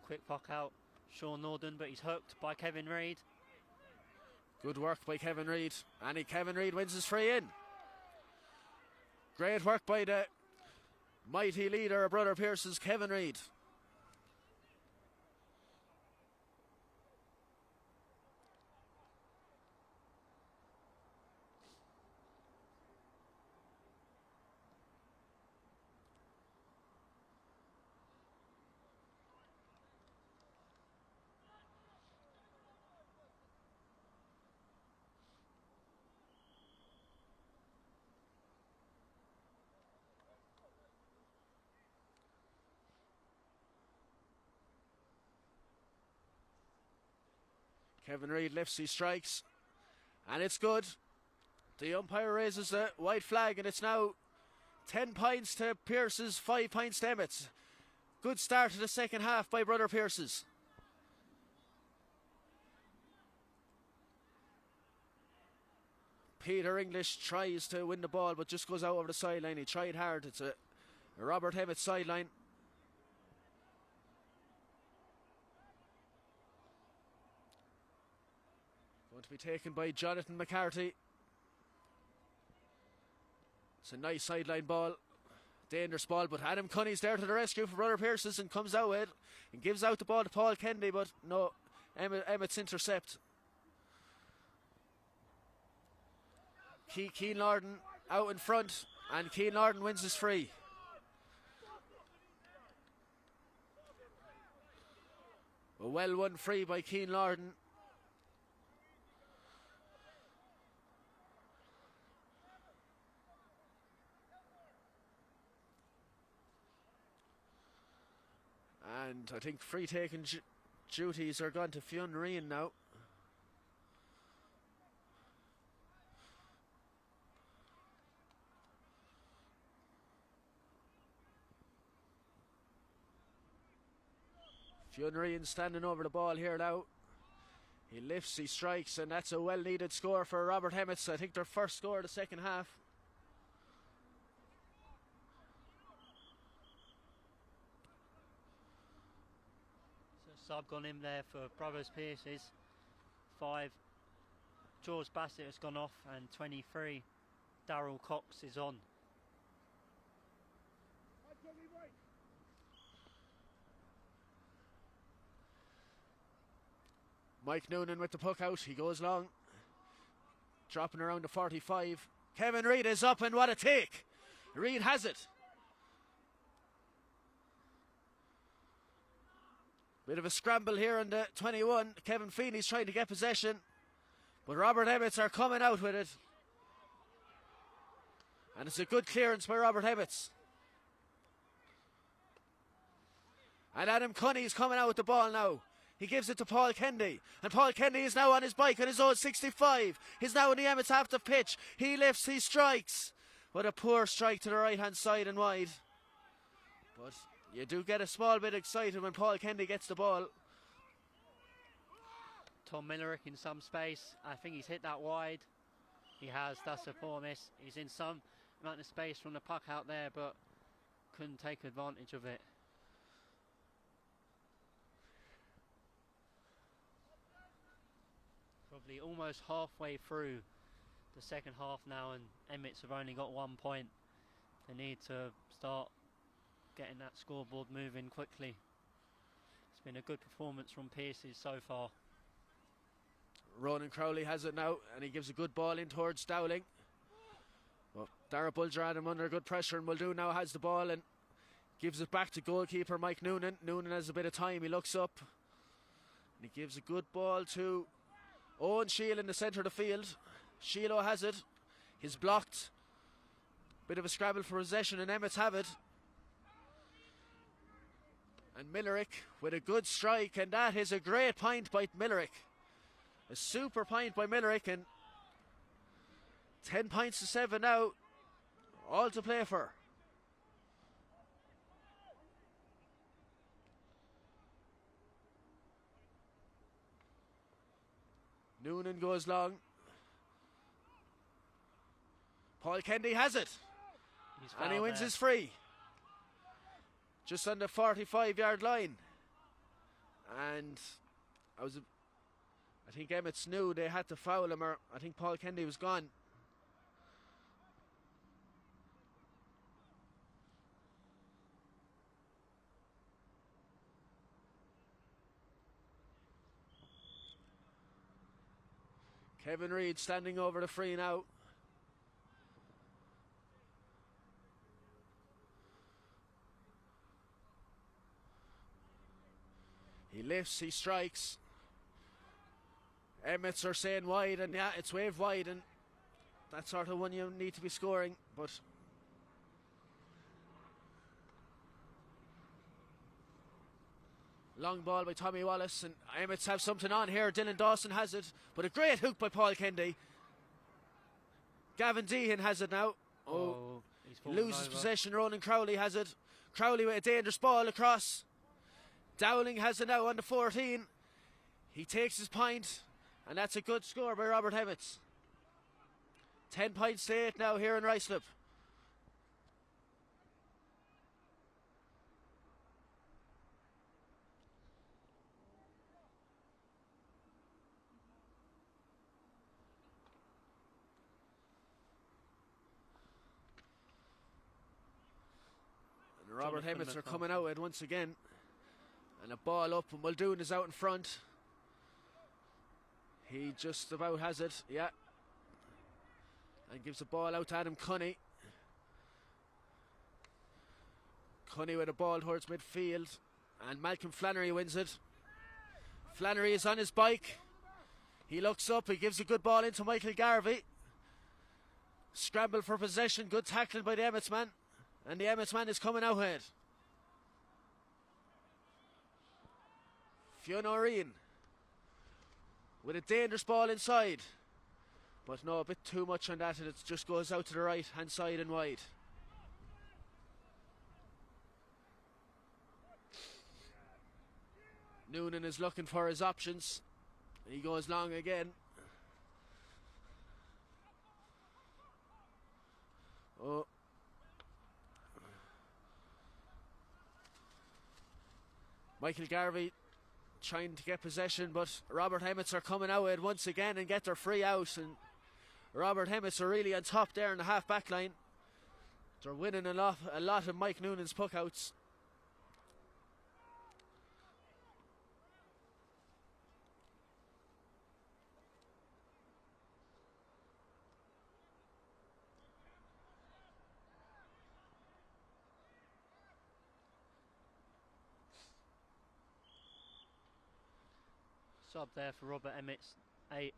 Quick puck out, Sean Norden, but he's hooked by Kevin Reid. Good work by Kevin Reid, and Kevin Reid wins his free in. Great work by the mighty leader of Brother Pearse's, Kevin Reid. Kevin Reid lifts, he strikes, and it's good. The umpire raises the white flag, and it's now 10 points to Pearse's, 5 points to Emmetts. Good start to the second half by Brother Pearse's. Peter English tries to win the ball but just goes out over the sideline. He tried hard. It's a Robert Emmetts sideline. Going to be taken by Jonathan McCarthy. It's a nice sideline ball. Dangerous ball, but Adam Cunny's there to the rescue for Brother Pearse's and comes out with it and gives out the ball to Paul Kennedy, but no, Emmetts intercept. Keane Lorden out in front, and Keane Lorden wins his free. A well won free by Keane Lorden. And I think free taking duties are gone to Fionn Reen now. Fionn Reen standing over the ball here now. He lifts, he strikes, and that's a well needed score for Robert Emmetts. I think their first score of the second half. Sub gone in there for Brothers Pearse's. 5. George Bassett has gone off, and 23. Darryl Cox is on. Mike Noonan with the puck out. He goes long. Dropping around the 45. Kevin Reid is up, and what a take. Reid has it. Bit of a scramble here on the 21. Kevin Feeney's trying to get possession, but Robert Emmetts are coming out with it. And it's a good clearance by Robert Emmetts. And Adam Cunny's coming out with the ball now. He gives it to Paul Kennedy, and Paul Kennedy is now on his bike on his own 65. He's now in the Emmetts half the pitch. He lifts, he strikes. What a poor strike to the right hand side and wide. But you do get a small bit excited when Paul Kennedy gets the ball. Tom Millerick in some space. I think he's hit that wide. He has. That's a poor miss. He's in some amount of space from the puck out there, but couldn't take advantage of it. Probably almost halfway through the second half now, and Emmetts have only got 1 point. They need to start getting that scoreboard moving quickly. It's been a good performance from Pearse's so far. Ronan Crowley has it now, and he gives a good ball in towards Dowling. Well, Dara Bulger had him under good pressure, and Muldoon now has the ball and gives it back to goalkeeper Mike Noonan. Noonan has a bit of time, he looks up, and he gives a good ball to Owen Shield in the centre of the field. Shielo has it. He's blocked. Bit of a scrabble for possession, and Emmetts have it. And Millerick with a good strike, and that is a great point by Millerick. A super point by Millerick, and 10 points to 7 now. All to play for. Noonan goes long. Paul Kennedy has it. And he wins his free. Just on the 45-yard line. And I think Emmetts knew they had to foul him, or I think Paul Kennedy was gone. Kevin Reid standing over the free now. He lifts, he strikes. Emmetts are saying wide, and yeah, it's waved wide, and that's sort of one you need to be scoring, but long ball by Tommy Wallace, and Emmetts have something on here. Dylan Dawson has it, but a great hook by Paul Kennedy. Gavin Deehan has it now. Oh, he loses possession. Ronan Crowley has it. Crowley with a dangerous ball across. Dowling has it now on the 14. He takes his point, and that's a good score by Robert Emmetts. 10 points to 8 now here in Ruislip. And Robert Emmetts are coming out with once again. And a ball up, and Muldoon is out in front. He just about has it, yeah. And gives the ball out to Adam Cunny. Cunny with a ball towards midfield. And Malcolm Flannery wins it. Flannery is on his bike. He looks up, he gives a good ball into Michael Garvey. Scramble for possession, good tackling by the Emmetts man. And the Emmetts man is coming out ahead. Fionn O'Reen with a dangerous ball inside, but no, a bit too much on that, and it just goes out to the right hand side and wide. Noonan is looking for his options, and he goes long again. Oh, Michael Garvey trying to get possession, but Robert Emmetts are coming out with once again and get their free out, and Robert Emmetts are really on top there in the half back line. They're winning a lot of Mike Noonan's puck outs. Sub there for Robert Emmetts. 8,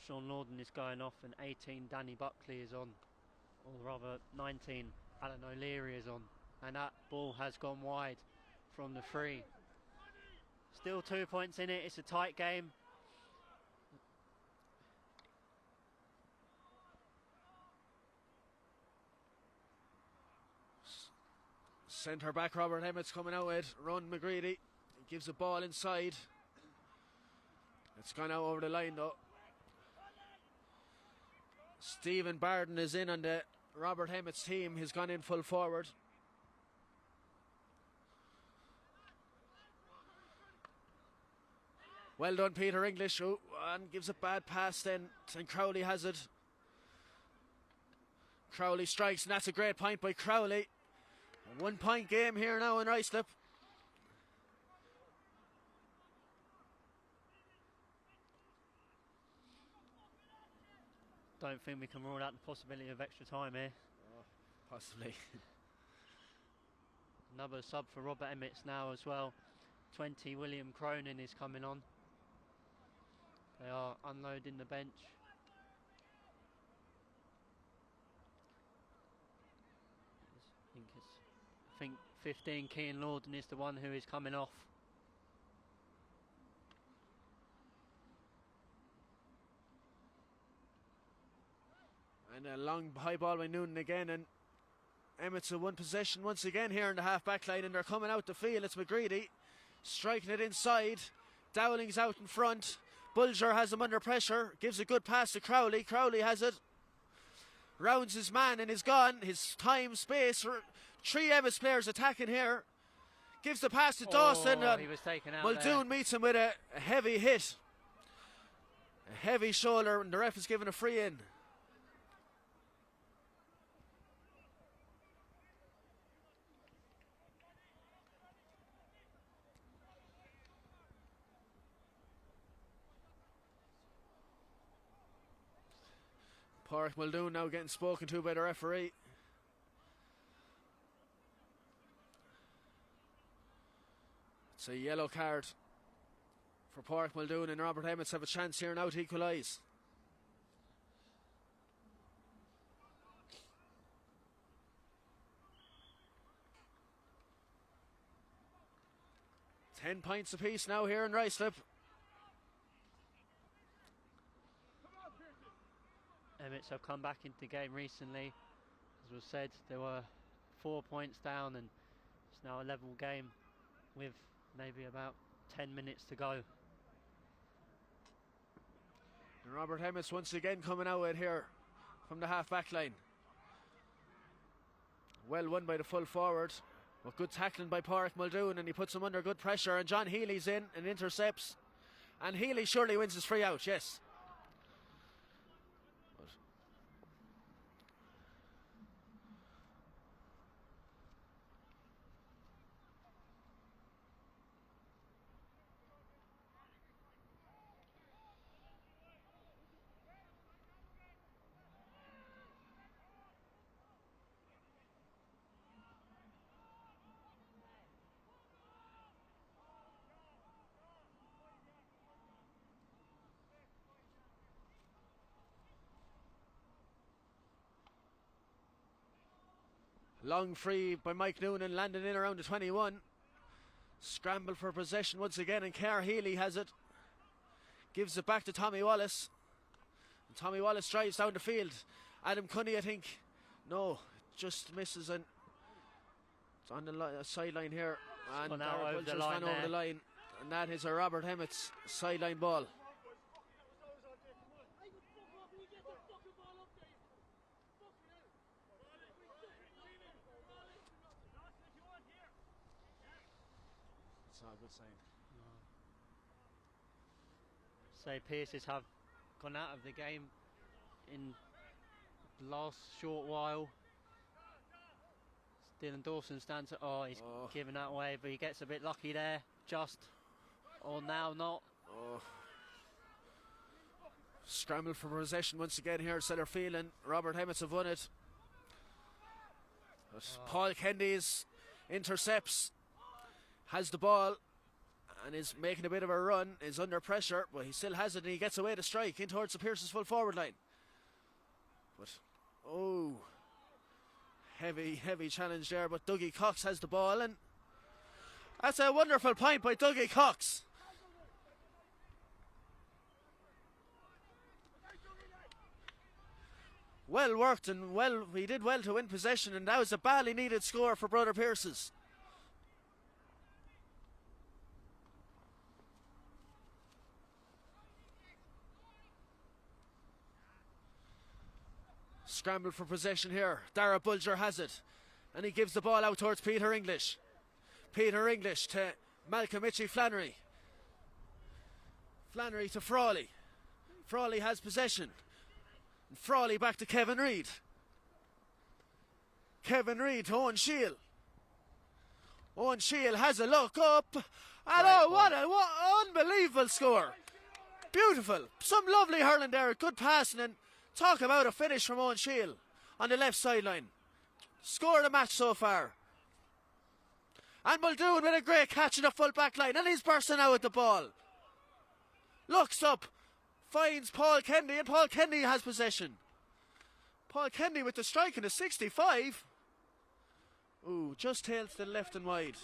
Sean Lorden is going off, and 18, Danny Buckley is on. Or rather, 19, Alan O'Leary is on. And that ball has gone wide from the free. Still 2 points in it, it's a tight game. Centre back Robert Emmetts coming out with Ron McGreedy. He gives the ball inside. It's gone out over the line though. Stephen Barden is in on the Robert Emmetts team. He's gone in full forward. Well done, Peter English. Oh, and gives a bad pass then, and Crowley has it. Crowley strikes, and that's a great point by Crowley. A 1 point game here now in Ruislip. Don't think we can rule out the possibility of extra time here. Oh, possibly. Another sub for Robert Emmetts now as well. 20, William Cronin is coming on. They are unloading the bench. I think 15, Kean Lorden is the one who is coming off. And a long high ball by Noonan again, and Emmetts have won possession once again here in the half back line, and they're coming out the field. It's McGreedy striking it inside. Dowling's out in front. Bulger has him under pressure, gives a good pass to Crowley. Crowley has it, rounds his man and is gone. His time, space, 3 Emmetts players attacking here. Gives the pass to Dawson. He was taken out Muldoon meets him with a heavy hit. A heavy shoulder, and the ref is giving a free in. Pádraig Muldoon now getting spoken to by the referee. It's a yellow card for Pádraig Muldoon, and Robert Emmetts have a chance here now to equalise. Ten points apiece now here in Ruislip. Emmetts have come back into the game recently. As was said, they were 4 points down and now a level game with maybe about 10 minutes to go. And Robert Emmetts once again coming out with here from the half-back line. Well won by the full forward, but good tackling by Pádraig Muldoon, and he puts him under good pressure, and John Healy's in and intercepts, and Healy surely wins his free out, yes. Long free by Mike Noonan, landing in around the 21. Scramble for possession once again, and Kerr Healy has it. Gives it back to Tommy Wallace. And Tommy Wallace drives down the field. Adam Cunny, I think. No, just misses, and it's on the sideline here. And Darragh Bulger's gone over the line. And that is a Robert Emmetts sideline ball. Good sign. So Pearses have gone out of the game in the last short while. Dylan Dawson stands at, he's given that away, but he gets a bit lucky there, just, or now not. Scramble for possession once again here at centre field, and Robert Emmetts have won it. But Paul Kennedy's intercepts, has the ball, and is making a bit of a run, is under pressure, but he still has it, and he gets away to strike in towards the Pearse's full forward line. But, heavy challenge there, but Dougie Cox has the ball, and that's a wonderful point by Dougie Cox. Well worked, and he did well to win possession, and that was a badly needed score for Brother Pearse's. Scramble for possession here. Darragh Bulger has it, and he gives the ball out towards Peter English. Peter English to Malcolm Itchy Flannery. Flannery to Frawley. Frawley has possession. And Frawley back to Kevin Reid. Kevin Reid to Owen Shield. Owen Shield has a look up. And what an unbelievable score. Beautiful. Some lovely hurling there. Good passing, and talk about a finish from Owen Shield on the left sideline. Scored a match so far. And Muldoon with a great catch in the full back line, and he's bursting out with the ball. Looks up, finds Paul Kennedy, and Paul Kennedy has possession. Paul Kennedy with the strike in the 65. Just tailed to the left and wide.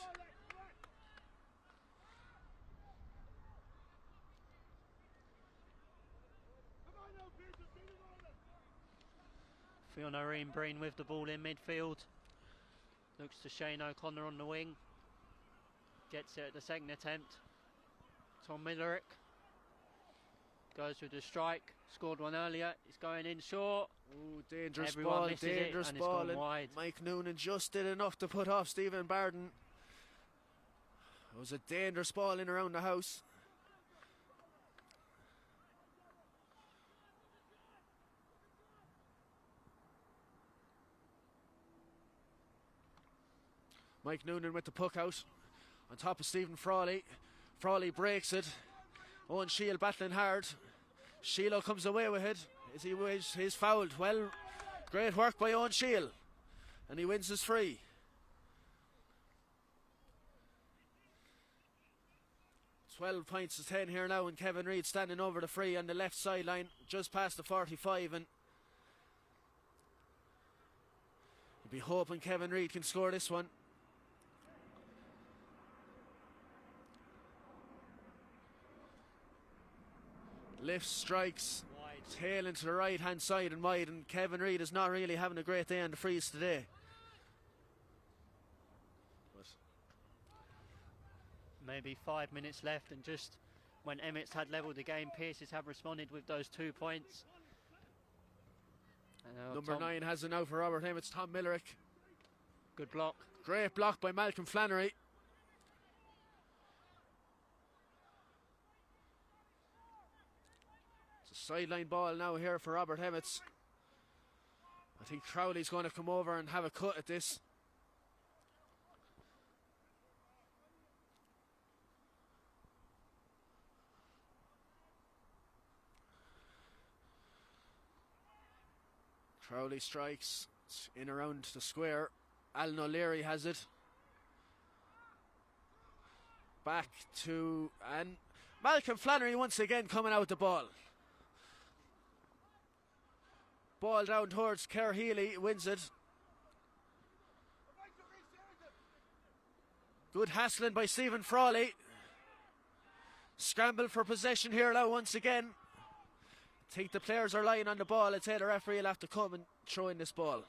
Fiona Breen with the ball in midfield. Looks to Shane O'Connor on the wing. Gets it at the second attempt. Tom Millerick goes with the strike. Scored one earlier. It's going in short. Dangerous Everyone ball, misses dangerous it, and ball. it's gone wide. Mike Noonan just did enough to put off Stephen Barden. It was a dangerous ball in around the house. Mike Noonan with the puck out on top of Stephen Frawley. Frawley breaks it. Owen Shield battling hard. Sheila comes away with it. He's fouled. Well, great work by Owen Shield, and he wins his free. "12 points to 10 here now, and Kevin Reid standing over the free on the left sideline, just past the 45, and you'll be hoping Kevin Reid can score this one. Lifts, strikes, wide. Tail into the right hand side and wide, and Kevin Reid is not really having a great day on the frees today. But maybe 5 minutes left, and just when Emmetts had levelled the game, Pearses have responded with those 2 points. And Number 9 has it now for Robert Emmetts, Tom Millerick. Good block. Great block by Malcolm Flannery. It's a sideline ball now here for Robert Emmetts. I think Crowley's going to come over and have a cut at this. Crowley strikes. It's in around the square. Alan O'Leary has it. Back to, and Malcolm Flannery once again coming out with the ball. Ball down towards Kerr Healy, wins it. Good hassling by Stephen Frawley. Scramble for possession here now once again. Think the players are lying on the ball. I'd say the referee will have to come and throw in this ball.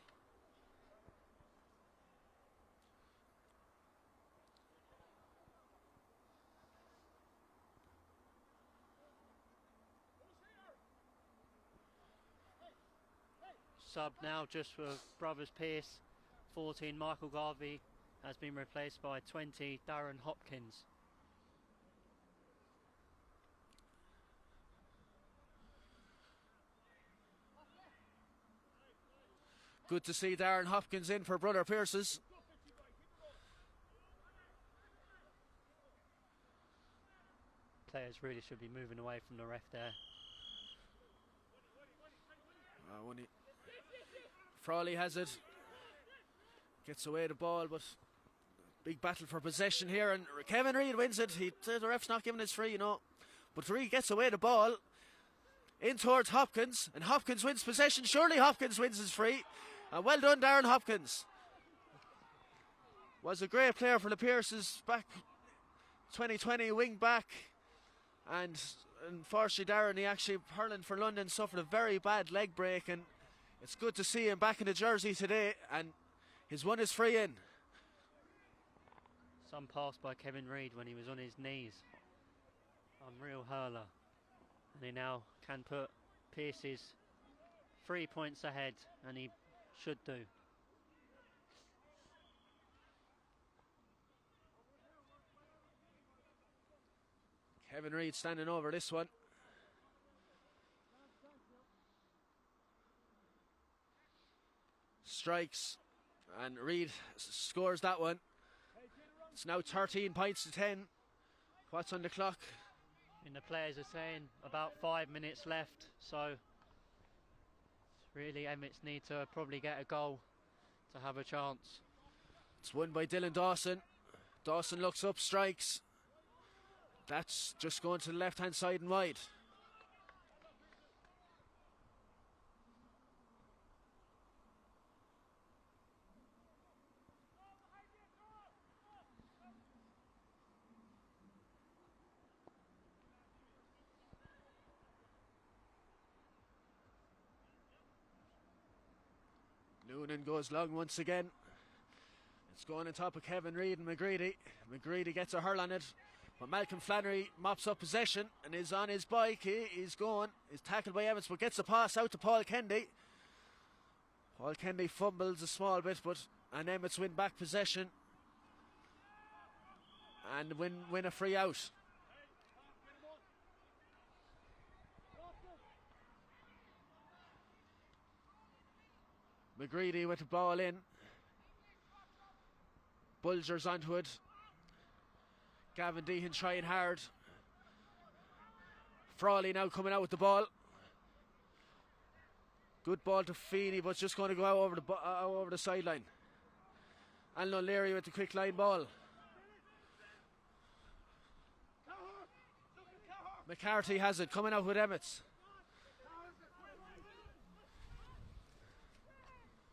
Sub now just for Brothers Pearse. 14 Michael Garvey has been replaced by 20 Darren Hopkins. Good to see Darren Hopkins in for Brother Pearses. Players really should be moving away from the ref there. Frawley has it. Gets away the ball, but big battle for possession here, and Kevin Reid wins it. The ref's not giving his free, you know. But Reid gets away the ball in towards Hopkins, and Hopkins wins possession. Surely Hopkins wins his free. And well done, Darren Hopkins. Was a great player for the Pearses back 2020, wing back. And unfortunately, Darren, he actually, hurling for London, suffered a very bad leg break. And it's good to see him back in the jersey today. And he's won his free in. Some pass by Kevin Reid when he was on his knees. Unreal hurler. And he now can put Pearses 3 points ahead, and he should do. Kevin Reid standing over this one. Strikes, and Reid scores that one. It's now 13 points to 10. What's on the clock? And the players are saying about 5 minutes left, so really Emmetts need to probably get a goal to have a chance. It's won by Dylan Dawson. Dawson looks up, strikes. That's just going to the left hand side and wide. Noonan goes long once again. It's going on top of Kevin Reid and McGreedy. McGreedy gets a hurl on it, but Malcolm Flannery mops up possession and is on his bike. He's going. He's tackled by Emmetts, but gets a pass out to Paul Kendy. Paul Kendy fumbles a small bit, and Emmetts win back possession and win a free out. McGreedy with the ball in. Bulgers onto it. Gavin Deehan trying hard. Frawley now coming out with the ball. Good ball to Feeney, but just going to go out over the sideline. Alan O'Leary with the quick line ball. McCarthy has it, coming out with Emmetts.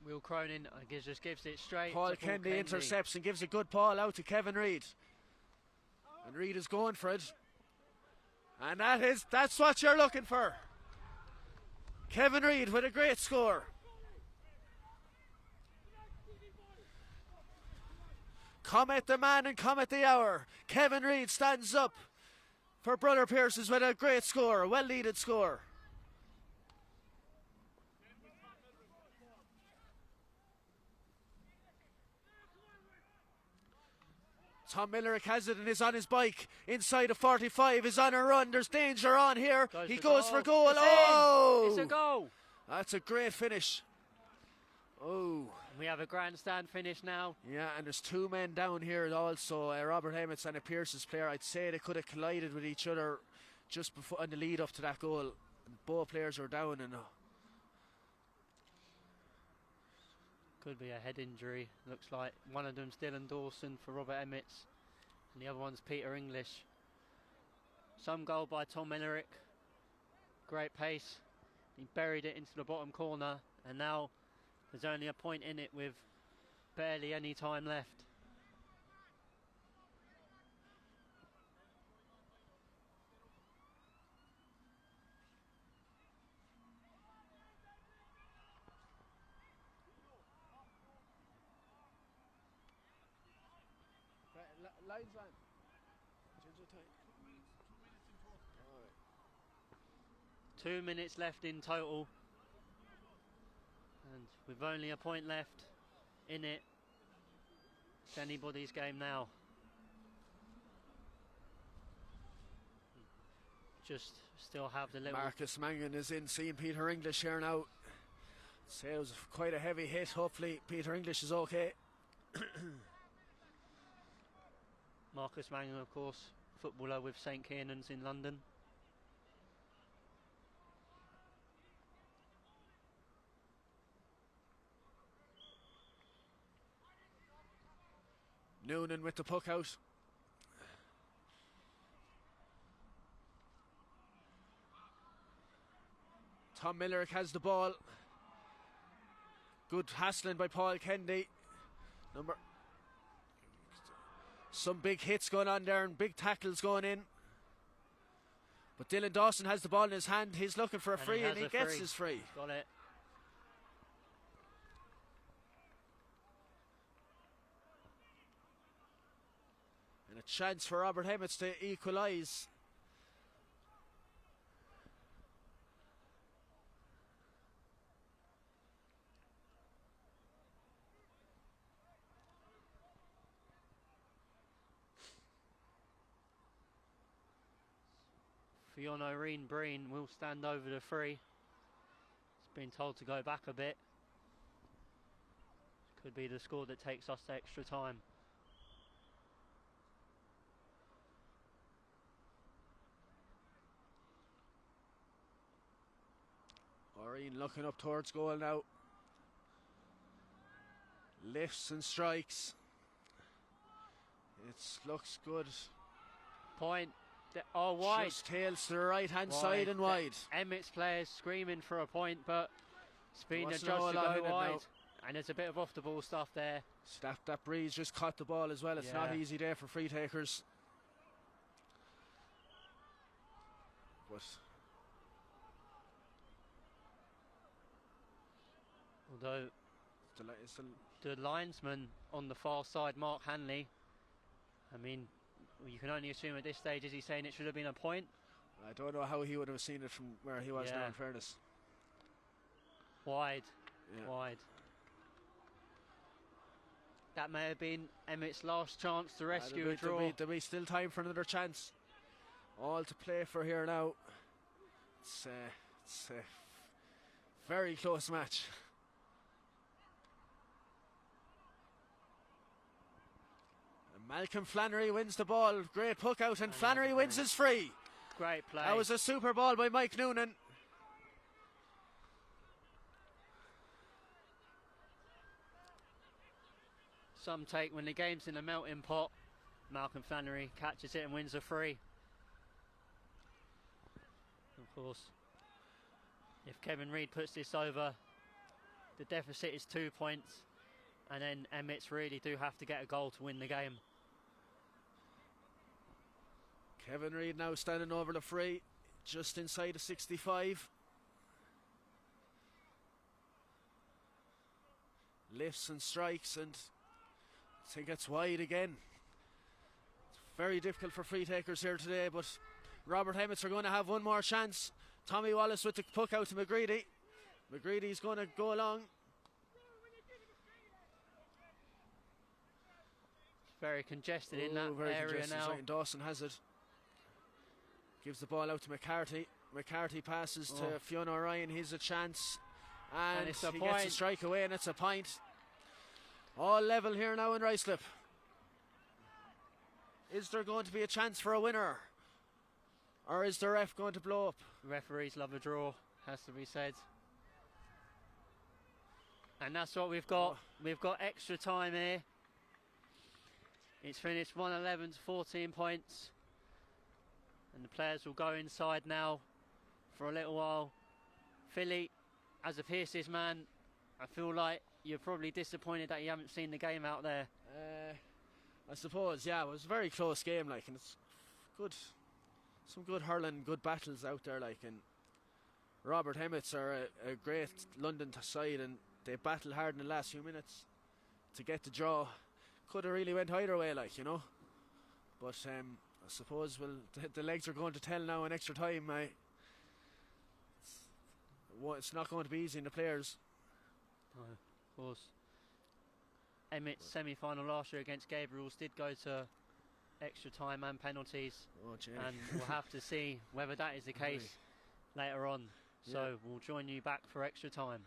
Will Cronin just gives it straight. Paul Kendy intercepts and gives a good ball out to Kevin Reid. And Reid is going for it. And that's what you're looking for. Kevin Reid with a great score. Come at the man and come at the hour. Kevin Reid stands up for Brother Pearse's with a great score, a well-leaded score. Tom Millerick has it and is on his bike. Inside of 45, is on a run. There's danger on here. He goes for goal. It's a goal. That's a great finish. Oh. We have a grandstand finish now. Yeah, and there's two men down here also, Robert Emmetts and a Pearse's player. I'd say they could have collided with each other just before in the lead up to that goal. And both players are down and could be a head injury. Looks like one of them's Dylan Dawson for Robert Emmetts and the other one's Peter English. Some goal by Tom Millerick. Great pace. He buried it into the bottom corner and now there's only a point in it with barely any time left. Lines on. 2 minutes left in total. And with only a point left in it, it's anybody's game now. Just still have the little... Marcus Mangan is in, seeing Peter English here now. Say it was quite a heavy hit. Hopefully Peter English is okay. Marcus Mangan, of course, footballer with St Kiernan's in London. Noonan with the puck out. Tom Millerick has the ball. Good hassling by Paul Kennedy. Some big hits going on there and big tackles going in. But Dylan Dawson has the ball in his hand. He's looking for a free and he gets his free. Got it. And a chance for Robert Emmetts to equalise. Fionn O'Reen Breen will stand over the free. It's been told to go back a bit. Could be the score that takes us to extra time. O'Reen looking up towards goal now. Lifts and strikes. It looks good. Point. Oh, wide. Just tails to the right hand side and wide. Emmetts players screaming for a point, but it's been adjusted to go wide. And there's a bit of off the ball stuff there. That breeze just caught the ball as well. It's not easy there for free takers. But although the linesman on the far side, Mark Hanley, I mean, you can only assume at this stage, is he saying it should have been a point? I don't know how he would have seen it from where he was now, in fairness. Wide. Wide. That may have been Emmett's last chance to rescue a draw. There'll be still time for another chance. All to play for here now. It's a very close match. Malcolm Flannery wins the ball. Great puck out and Flannery wins his free. Great play. That was a super ball by Mike Noonan. Some take when the game's in a melting pot. Malcolm Flannery catches it and wins a free. Of course, if Kevin Reid puts this over, the deficit is 2 points. And then Emmetts really do have to get a goal to win the game. Kevin Reid now standing over the free, just inside the 65. Lifts and strikes and I think it's wide again. It's very difficult for free takers here today, but Robert Emmetts are going to have one more chance. Tommy Wallace with the puck out to McGreedy. McGreedy's going to go along. Very congested in that area now. Dawson has it. Gives the ball out to McCarthy. McCarthy passes to Fiona O'Ryan. He's a chance. And it's a he point. gets a strike away, and it's a point. All level here now in Ruislip. Is there going to be a chance for a winner? Or is the ref going to blow up? Referees love a draw, has to be said. And that's what we've got. We've got extra time here. It's finished 111 to 14 points. And the players will go inside now for a little while. Philly, as a Pearse's man, I feel like you're probably disappointed that you haven't seen the game out there. I suppose, yeah, it was a very close game, like, and it's good. Some good hurling, good battles out there, like, and Robert Emmetts are a great London side, and they battled hard in the last few minutes to get the draw. Could have really went either way, like, you know. But I suppose the legs are going to tell now in extra time. It's not going to be easy in the players. Of course. Emmett's semi-final last year against Gabriel's did go to extra time and penalties. And we'll have to see whether that is the case later on. So we'll join you back for extra time.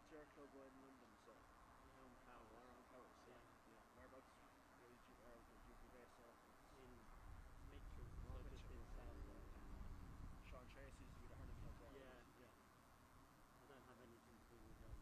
What's your club in London, sir? Around Powers, yeah. Whereabouts would you be based off? In Mitchell, so just in South. Sean Tracy's with the hurling club there. Yeah. I don't have anything to do with that.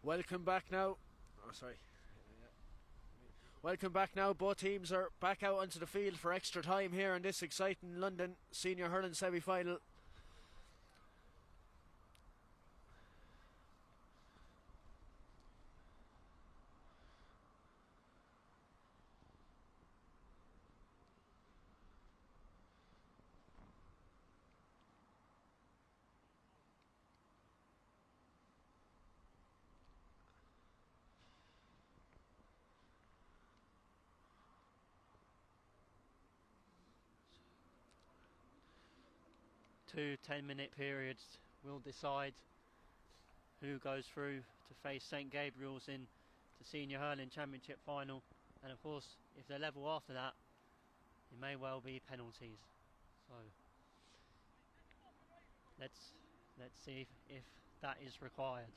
Welcome back now. Oh, sorry. Welcome back now. Both teams are back out onto the field for extra time here in this exciting London Senior Hurling semi-final. Two 10-minute periods will decide who goes through to face St Gabriel's in the Senior Hurling Championship final, and of course if they're level after that it may well be penalties. So let's see if that is required.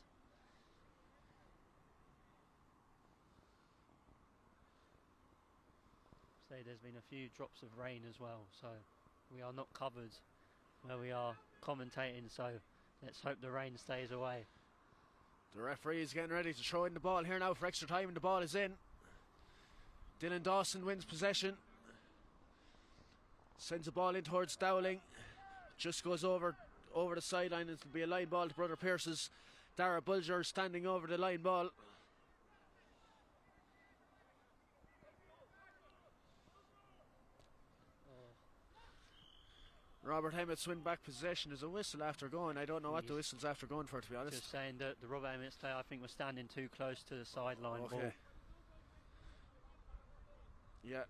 So there's been a few drops of rain as well, so we are not covered where we are commentating, so let's hope the rain stays away. The referee is getting ready to throw in the ball here now for extra time, and the ball is in. Dylan Dawson wins possession, sends the ball in towards Dowling, just goes over the sideline. It'll be a line ball to Brother Pearse's Dara Bulger standing over the line ball. Robert Emmetts win back possession. There's a whistle after going. I don't know what the whistle's after going for, to be honest. Just saying that the Robert Emmetts player, I think, was standing too close to the sideline ball. Yeah.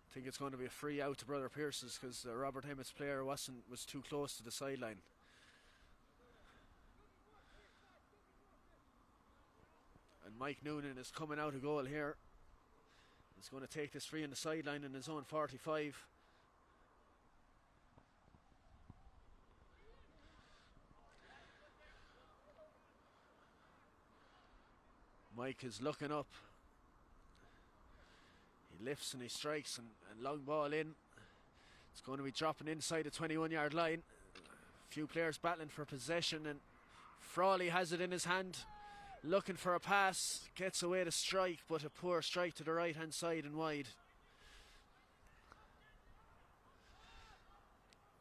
I think it's going to be a free out to Brother Pearse's because the Robert Emmetts player was too close to the sideline. And Mike Noonan is coming out of goal here. He's going to take this free on the sideline in his own 45. Mike is looking up. He lifts and he strikes, and long ball in. It's going to be dropping inside the 21-yard line. A few players battling for possession, and Frawley has it in his hand, looking for a pass, gets away to strike, but a poor strike to the right hand side and wide.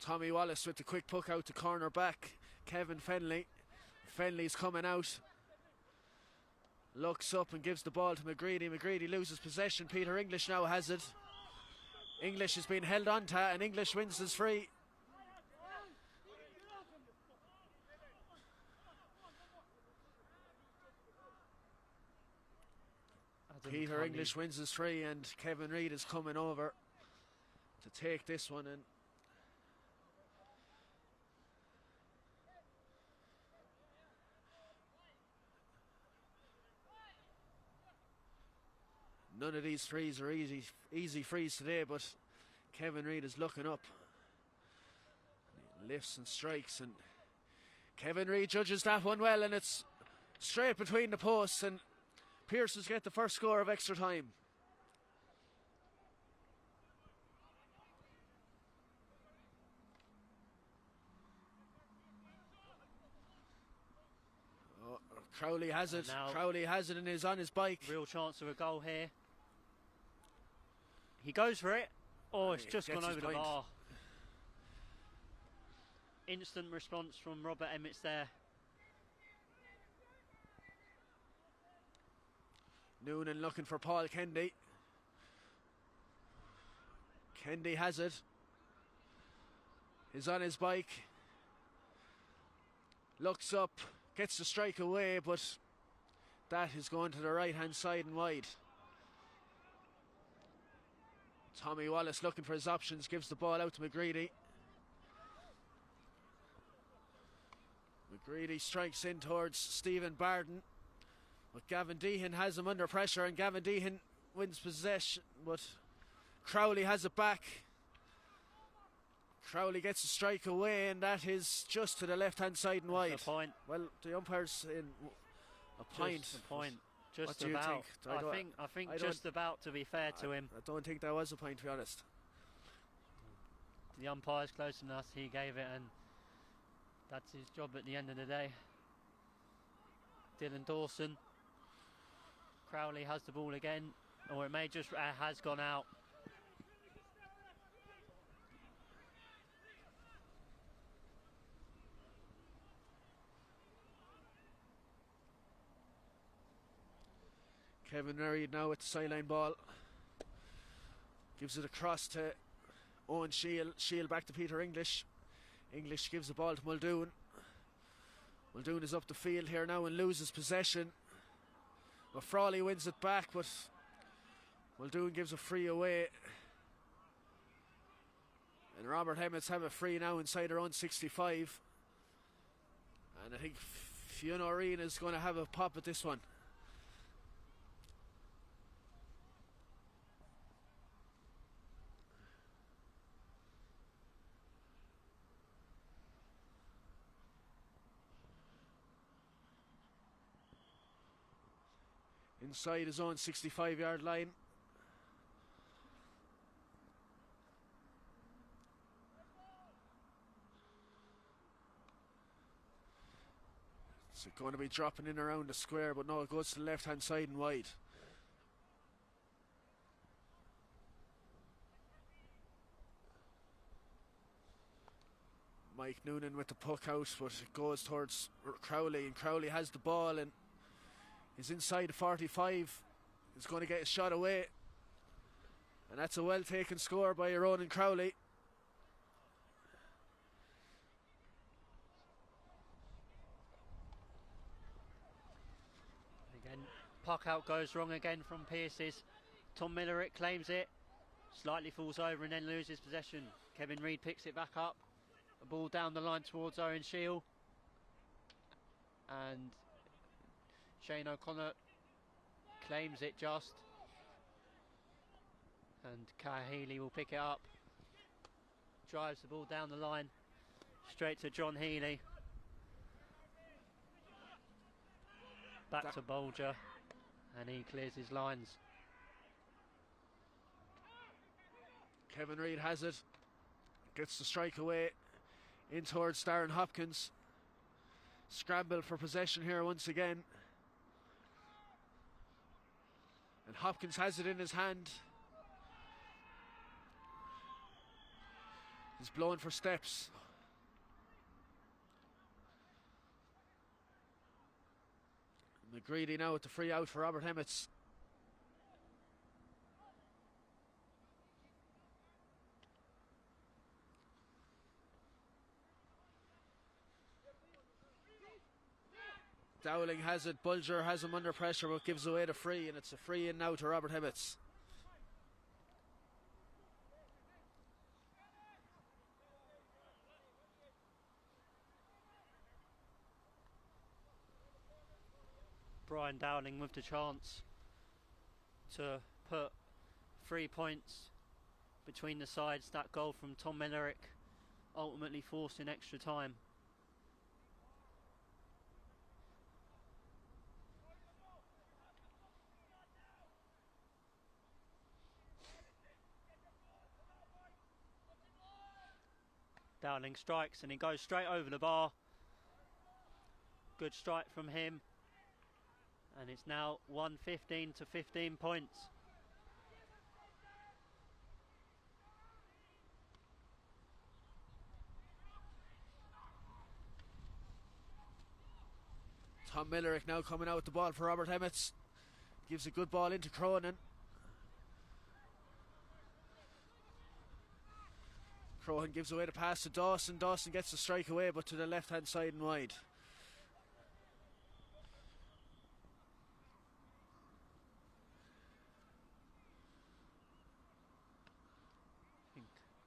Tommy Wallace with the quick puck out to corner back Kevin Fenley. Fenley's coming out, looks up and gives the ball to McGreedy. McGreedy loses possession. Peter English now has it. English has been held on to, and English wins his free. Peter English wins his free, and Kevin Reid is coming over to take this one in. None of these frees are easy frees today, but Kevin Reid is looking up. He lifts and strikes, and Kevin Reid judges that one well, and it's straight between the posts, and Pearse's get the first score of extra time. Oh, Crowley has it. Crowley has it and is on his bike. Real chance of a goal here. He goes for it. Oh, it's just gone over the bar. Instant response from Robert Emmetts there. Noonan looking for Paul Kendi. Kendi has it. He's on his bike. Looks up, gets the strike away, but that is going to the right hand side and wide. Tommy Wallace looking for his options, gives the ball out to McGreedy. McGreedy strikes in towards Stephen Barden, but Gavin Deehan has him under pressure, and Gavin Deehan wins possession, but Crowley has it back. Crowley gets a strike away, and that is just to the left hand side and wide. A point. Well, the umpire's in a point. Just a point. Just what do about. you think? I think just about, to be fair to him. I don't think that was a point, to be honest. The umpire's close enough, he gave it, and that's his job at the end of the day. Dylan Dawson. Crowley has the ball again, or it may just has gone out. Kevin Reid now with the sideline ball. Gives it across to Owen Shield. Shield back to Peter English. English gives the ball to Muldoon. Muldoon is up the field here now and loses possession. Well, Frawley wins it back, but Muldoon gives a free away. And Robert Emmetts have a free now inside their own 65. And I think Fiona Arena is going to have a pop at this one. Inside his own 65-yard line. It's going to be dropping in around the square, but no, it goes to the left-hand side and wide. Mike Noonan with the puck out, but it goes towards Crowley, and Crowley has the ball and is inside the 45. He's going to get a shot away, and that's a well taken score by Ronan Crowley. Again, puck out goes wrong again from Pearse's. Tom Millerick claims it, slightly falls over and then loses possession. Kevin Reid picks it back up. A ball down the line towards Owen Shield, and Shane O'Connor claims it just, and Kai Healy will pick it up, drives the ball down the line straight to John Healy, back to Bolger, and he clears his lines. Kevin Reid has it, gets the strike away in towards Darren Hopkins. Scramble for possession here once again, and Hopkins has it in his hand. He's blowing for steps. McGreedy now with the free out for Robert Emmetts. Dowling has it, Bulger has him under pressure but gives away the free, and it's a free in now to Robert Emmetts. Brian Dowling with the chance to put 3 points between the sides. That goal from Tom Millerick ultimately forcing extra time. Dowling strikes and he goes straight over the bar. Good strike from him. And it's now 1-15 to 15 points. Tom Millerick now coming out with the ball for Robert Emmetts. Gives a good ball into Cronin. Cronin gives away the pass to Dawson. Dawson gets the strike away, but to the left hand side and wide.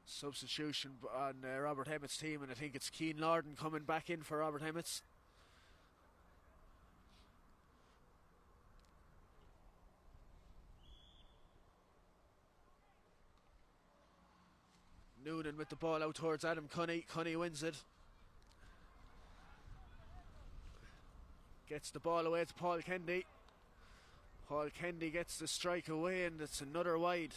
Substitution on Robert Emmett's team, and I think it's Keane Lorden coming back in for Robert Emmetts. Noonan with the ball out towards Adam Cunny. Cunny wins it. Gets the ball away to Paul Kendi. Paul Kendi gets the strike away, and it's another wide.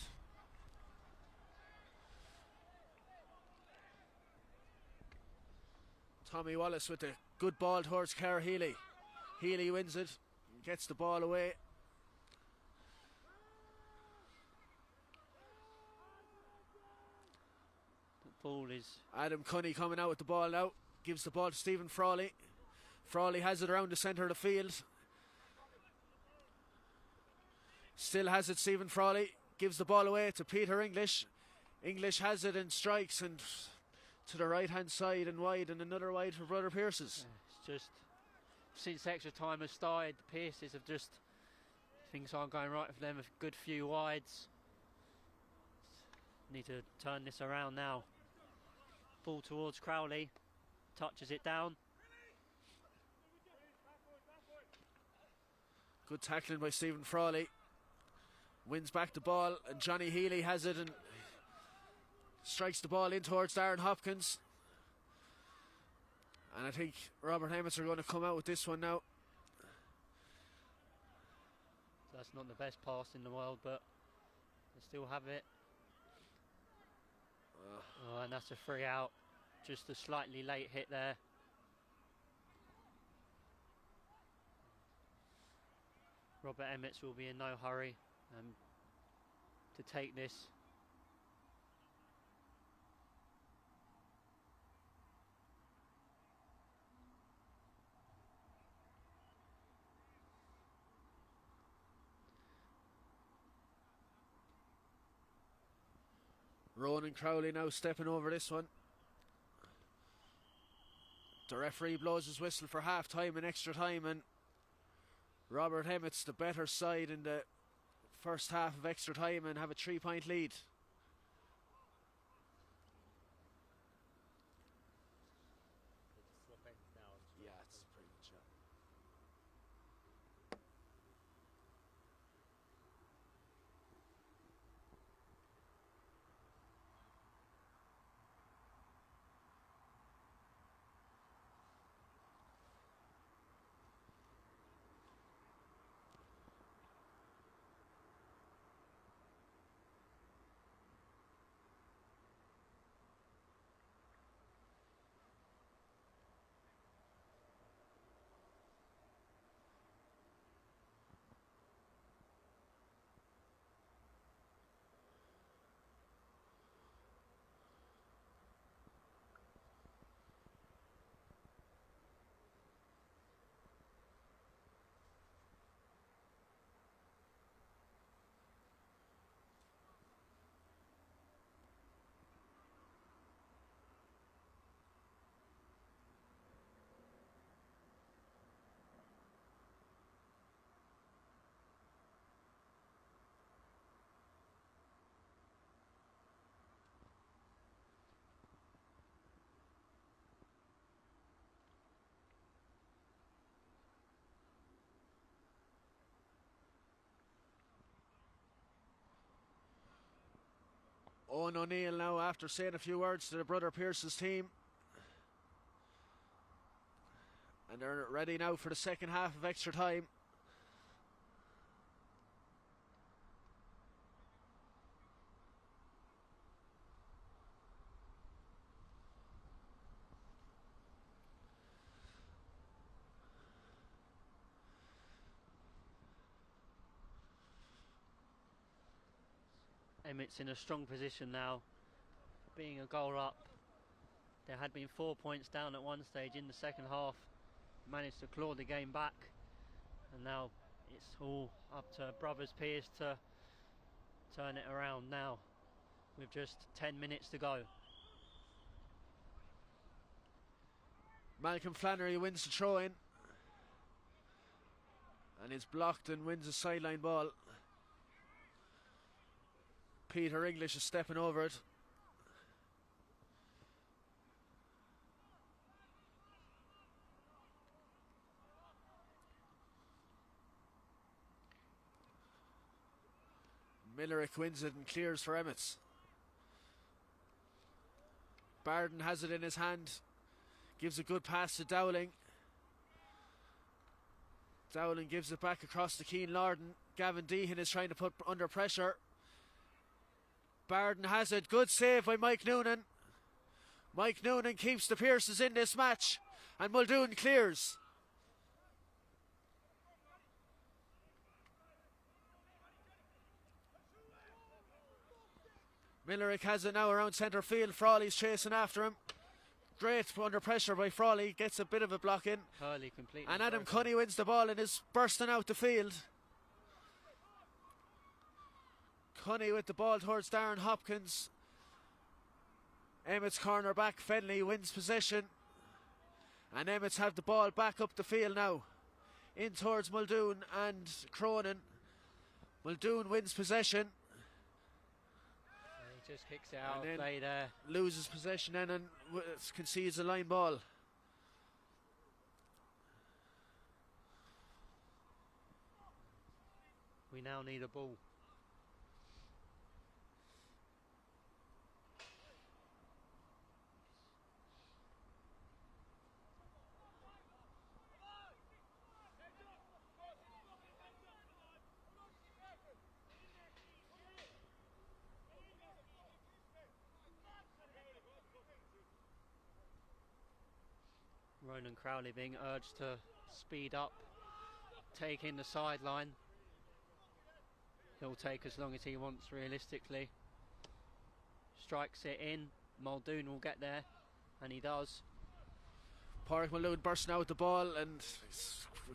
Tommy Wallace with the good ball towards Cara Healy. Healy wins it, gets the ball away. The ball is... Adam Cunny coming out with the ball now. Gives the ball to Stephen Frawley. Frawley has it around the centre of the field. Still has it, Stephen Frawley. Gives the ball away to Peter English. English has it and strikes, and to the right hand side and wide, and another wide for Brother Pearse's. It's just, since extra time has started, the Pearses have just, things aren't going right for them. A good few wides. Need to turn this around now. Ball towards Crowley. Touches it down. Good tackling by Stephen Frawley. Wins back the ball, and Johnny Healy has it and strikes the ball in towards Darren Hopkins. And I think Robert Emmetts are going to come out with this one now. That's not the best pass in the world, but they still have it. Oh, and that's a free out. Just a slightly late hit there. Robert Emmetts will be in no hurry to take this. Ronan Crowley now stepping over this one. The referee blows his whistle for half time and extra time, and Robert Emmetts the better side in the first half of extra time and have a 3-point lead. Yeah, it's pretty much it. Owen O'Neill now, after saying a few words to the Brother Pearse's team. And they're ready now for the second half of extra time. Emmetts in a strong position now, being a goal up. There had been 4 points down at one stage in the second half, managed to claw the game back, and now it's all up to Brothers Pearse to turn it around now with just 10 minutes to go. Malcolm Flannery wins the throw-in and is blocked and wins a sideline ball. Peter English is stepping over it. Millerick wins it and clears for Emmetts. Barden has it in his hand. Gives a good pass to Dowling. Dowling gives it back across to Keane Lorden. Gavin Deehan is trying to put under pressure. Barden has it. Good save by Mike Noonan. Mike Noonan keeps the Pearses in this match. And Muldoon clears. Millerick has it now around centre field. Frawley's chasing after him. Great under pressure by Frawley. Gets a bit of a block in. Hurley completely. And Adam Cunny wins the ball and is bursting out the field. Cunny with the ball towards Darren Hopkins. Emmetts corner back. Fenley wins possession. And Emmetts have the ball back up the field now. In towards Muldoon and Cronin. Muldoon wins possession. He just kicks it out. And Play there. Loses possession then and concedes a line ball. We now need a ball. Ronan Crowley being urged to speed up, take in the sideline. He'll take as long as he wants realistically. Strikes it in. Muldoon will get there, and he does. Pádraig Muldoon bursting out with the ball, and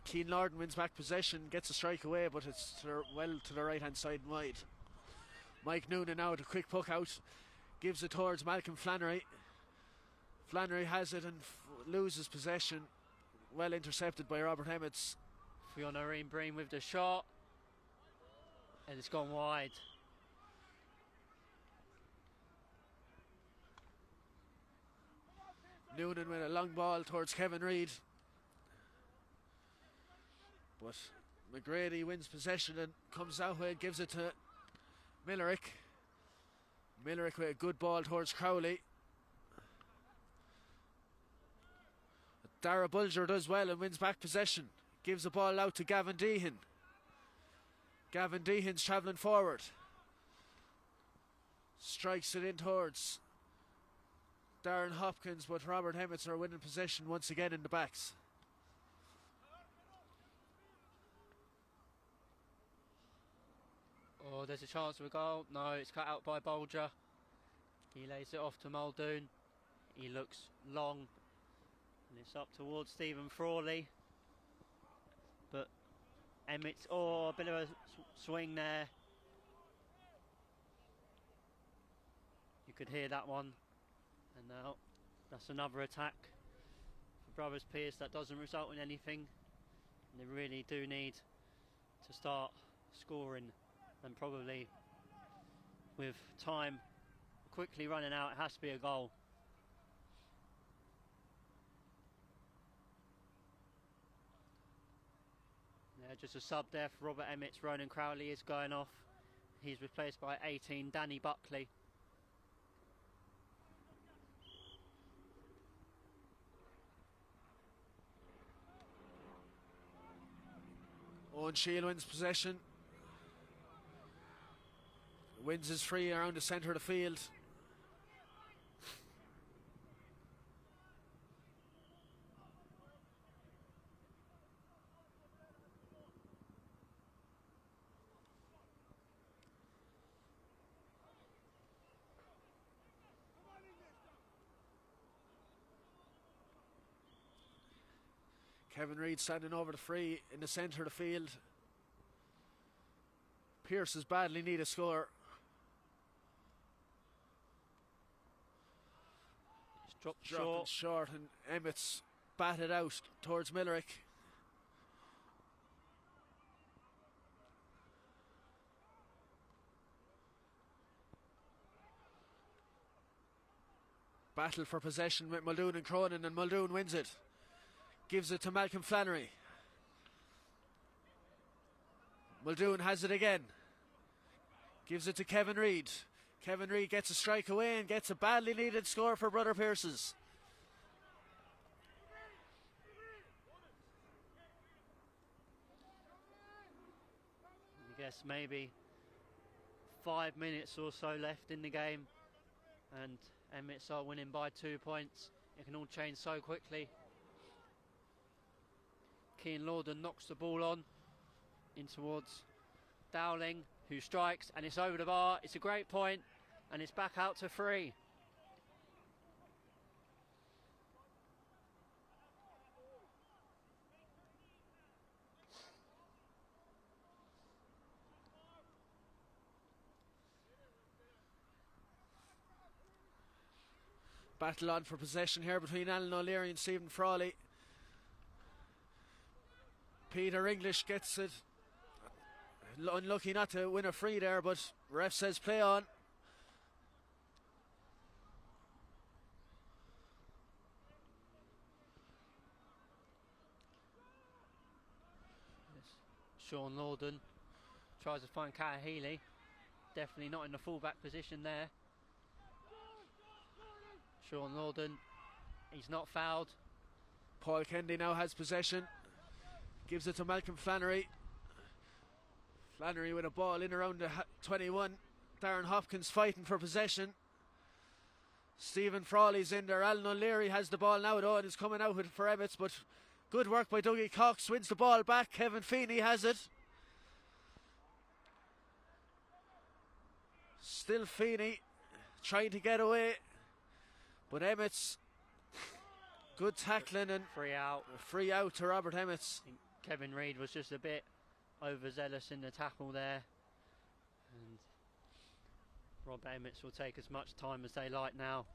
Keane Lorden wins back possession, gets a strike away, but it's well to the right hand side and wide. Mike Noonan now with a quick puck out, gives it towards Malcolm Flannery. Flannery has it and loses possession. Well intercepted by Robert Emmetts. Fiona Breen with the shot, and it's gone wide. Noonan with a long ball towards Kevin Reid, but McGrady wins possession and comes out and gives it to Millerick. Millerick with a good ball towards Crowley. Dara Bulger does well and wins back possession. Gives the ball out to Gavin Deehan. Gavin Deehan's travelling forward. Strikes it in towards Darren Hopkins, but Robert Emmetts are winning possession once again in the backs. Oh, there's a chance of a goal. No, it's cut out by Bulger. He lays it off to Muldoon. He looks long, and it's up towards Stephen Frawley. But Emmetts, a bit of a swing there. You could hear that one. And now that's another attack for Brothers Pearse that doesn't result in anything. And they really do need to start scoring, and probably with time quickly running out, it has to be a goal. Yeah, just a sub there for Robert Emmetts. Ronan Crowley is going off. He's replaced by 18, Danny Buckley. Owen Shield wins possession. Wins his free around the centre of the field. Kevin Reid standing over the free in the centre of the field. Pearse has badly need a score. He's dropped short, and Emmetts batted out towards Millerick. Battle for possession with Muldoon and Cronin, and Muldoon wins it. Gives it to Malcolm Flannery. Muldoon has it again. Gives it to Kevin Reid. Kevin Reid gets a strike away and gets a badly needed score for Brother Pearse's. I guess maybe 5 minutes or so left in the game, and Emmetts are winning by 2 points. It can all change so quickly. Keane Lorden knocks the ball on in towards Dowling, who strikes, and it's over the bar. It's a great point, and it's back out to 3. Battle on for possession here between Alan O'Leary and Stephen Frawley. Peter English gets it. Unlucky not to win a free there, but ref says play on. Sean Lorden tries to find Cara Healy. Definitely not in the fullback position there. Sean Lorden, he's not fouled. Paul Kennedy now has possession. Gives it to Malcolm Flannery. Flannery with a ball in around the 21. Darren Hopkins fighting for possession. Stephen Frawley's in there. Alan O'Leary has the ball now though and is coming out with it for Emmetts, but good work by Dougie Cox. Wins the ball back. Kevin Feeney has it. Still Feeney trying to get away, but Emmetts, good tackling and free out to Robert Emmetts. Kevin Reid was just a bit overzealous in the tackle there, and Rob Emmetts will take as much time as they like now.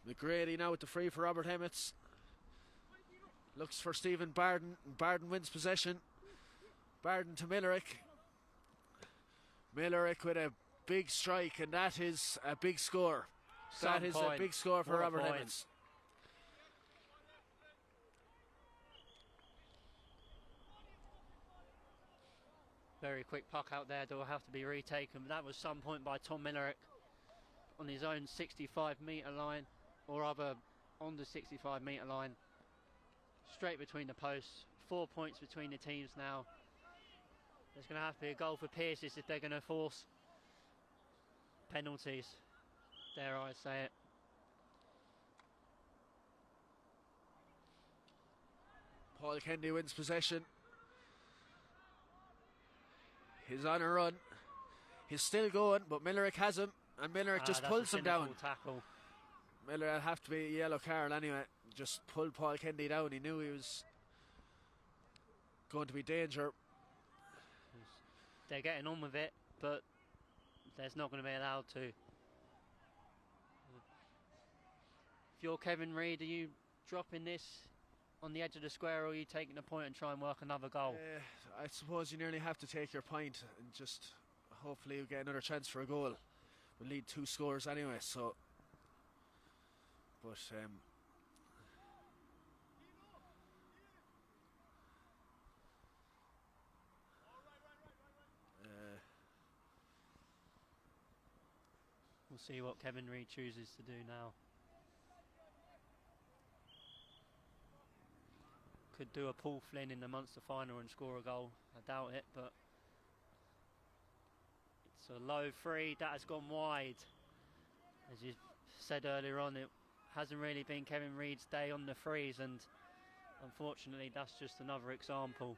McGrady now with the free for Robert Emmetts. Looks for Stephen Barden. Barden wins possession. Barden to Millerick. Millerick with a big strike, and that is a big score. That is a big score for Robert Emmetts. Very quick puck out there that will have to be retaken. That was some point by Tom Millerick on his own 65 metre line, or rather on the 65 metre line, straight between the posts. 4 points between the teams now. There's going to have to be a goal for Pearse if they're going to force penalties, dare I say it. Paul Kennedy wins possession. He's on a run. He's still going, but Millerick has him, and Millerick just pulls him down. Tackle. Miller will have to be a yellow card anyway. Just pulled Paul Kennedy down. He knew he was going to be danger. They're getting on with it, but there's not going to be allowed to. If you're Kevin Reid, are you dropping this on the edge of the square, or are you taking a point and try and work another goal? I suppose you nearly have to take your point and just hopefully you get another chance for a goal. We'll lead 2 scores anyway, so. But we'll see what Kevin Reid chooses to do now. Could do a Paul Flynn in the Munster final and score a goal. I doubt it, but it's a low free that has gone wide. As you said earlier on, it hasn't really been Kevin Reid's day on the frees, and unfortunately that's just another example.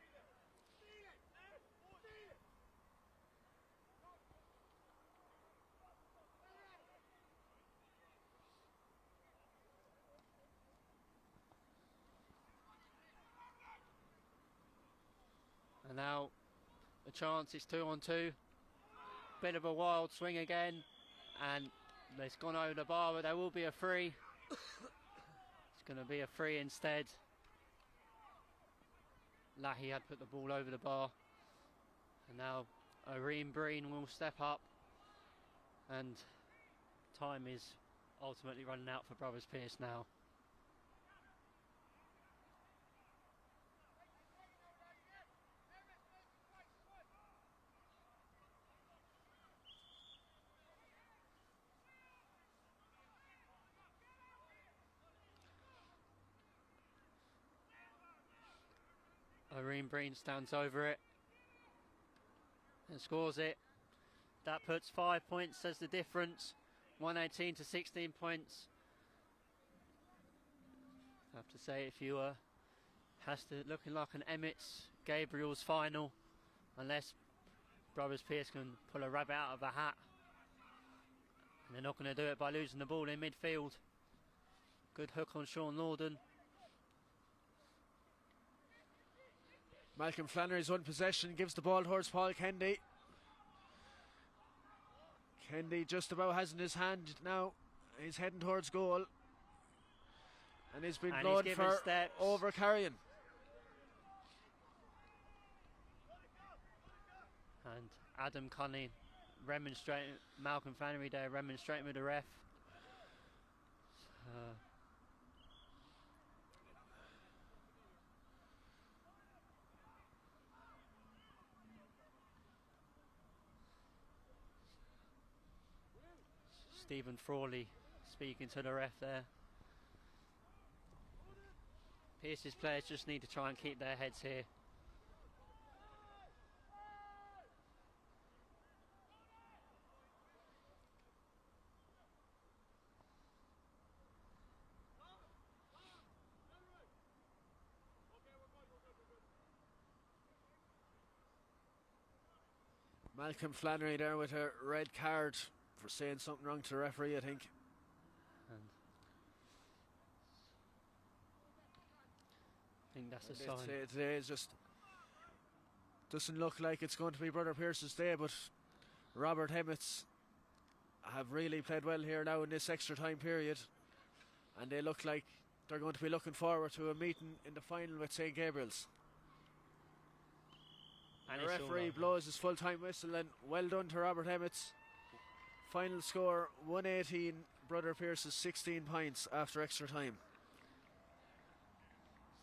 And now a chance, it's 2-on-2. Bit of a wild swing again, and it's gone over the bar, but there will be a free. It's going to be a free instead. Lahey had put the ball over the bar, and now Irene Breen will step up, and time is ultimately running out for Brothers Pearse now. Irene Breen stands over it and scores it. That puts 5 points as the difference. 118 to 16 points. I have to say, if you has to looking like an Emmetts Gabriel's final, unless Brothers Pearse can pull a rabbit out of a hat. And they're not going to do it by losing the ball in midfield. Good hook on Sean Lorden. Malcolm Flannery's won possession, gives the ball towards Paul Kendi. Kendi just about has in his hand now. He's heading towards goal. And he's been blown for over carrying. And Adam Cunning remonstrating, Malcolm Flannery there remonstrating with the ref. Stephen Frawley speaking to the ref there. Pearse's players just need to try and keep their heads here. Malcolm Flannery there with a red card for saying something wrong to the referee, I think. And I think that's a sign. Today is just doesn't look like it's going to be Brother Pearse's day, but Robert Emmetts have really played well here now in this extra time period, and they look like they're going to be looking forward to a meeting in the final with St. Gabriel's. And the referee blows his full-time whistle, and well done to Robert Emmetts. Final score 118, Brother Pearse's 16 points after extra time.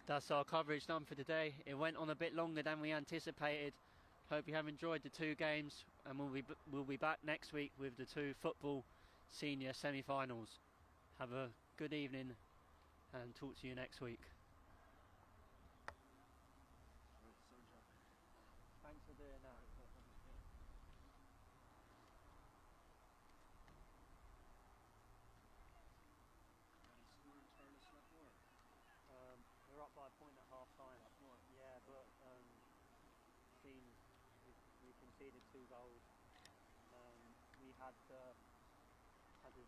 That's our coverage done for today. It went on a bit longer than we anticipated. Hope you have enjoyed the two games, and we'll be back next week with the two football senior semi-finals. Have a good evening and talk to you next week. Thanks for doing that. We're up by a point at half time. Yeah, but we conceded 2 goals. We had a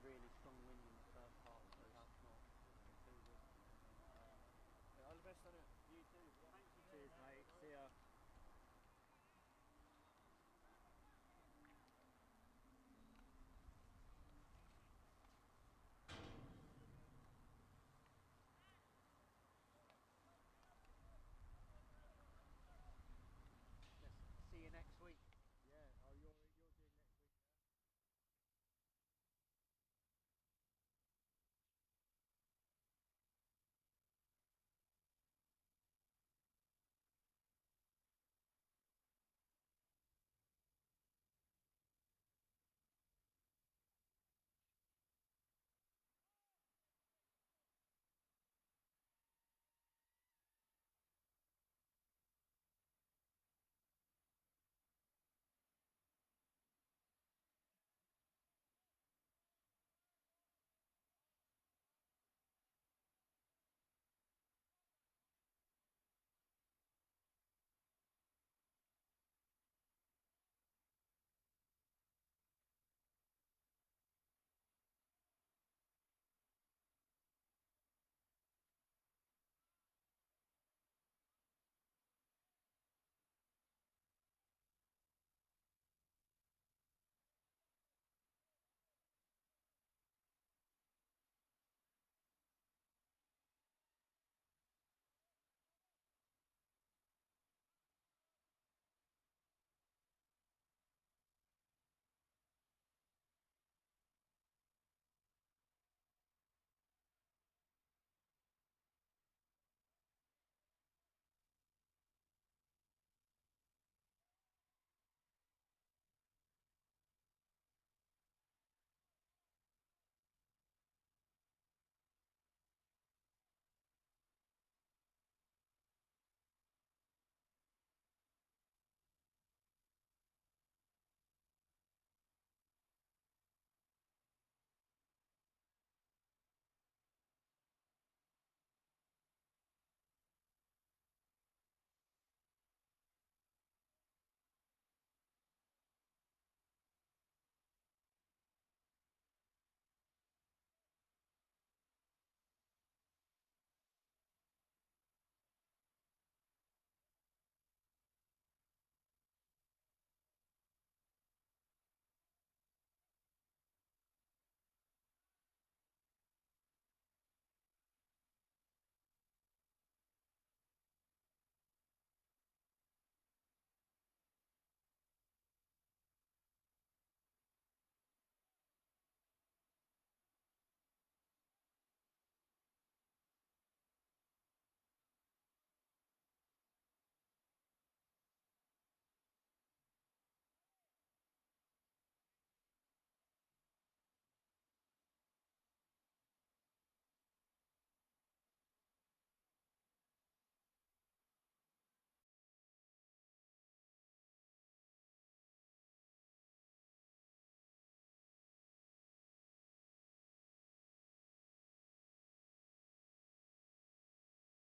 really strong win in the first half, so that's not too good. All the best on it.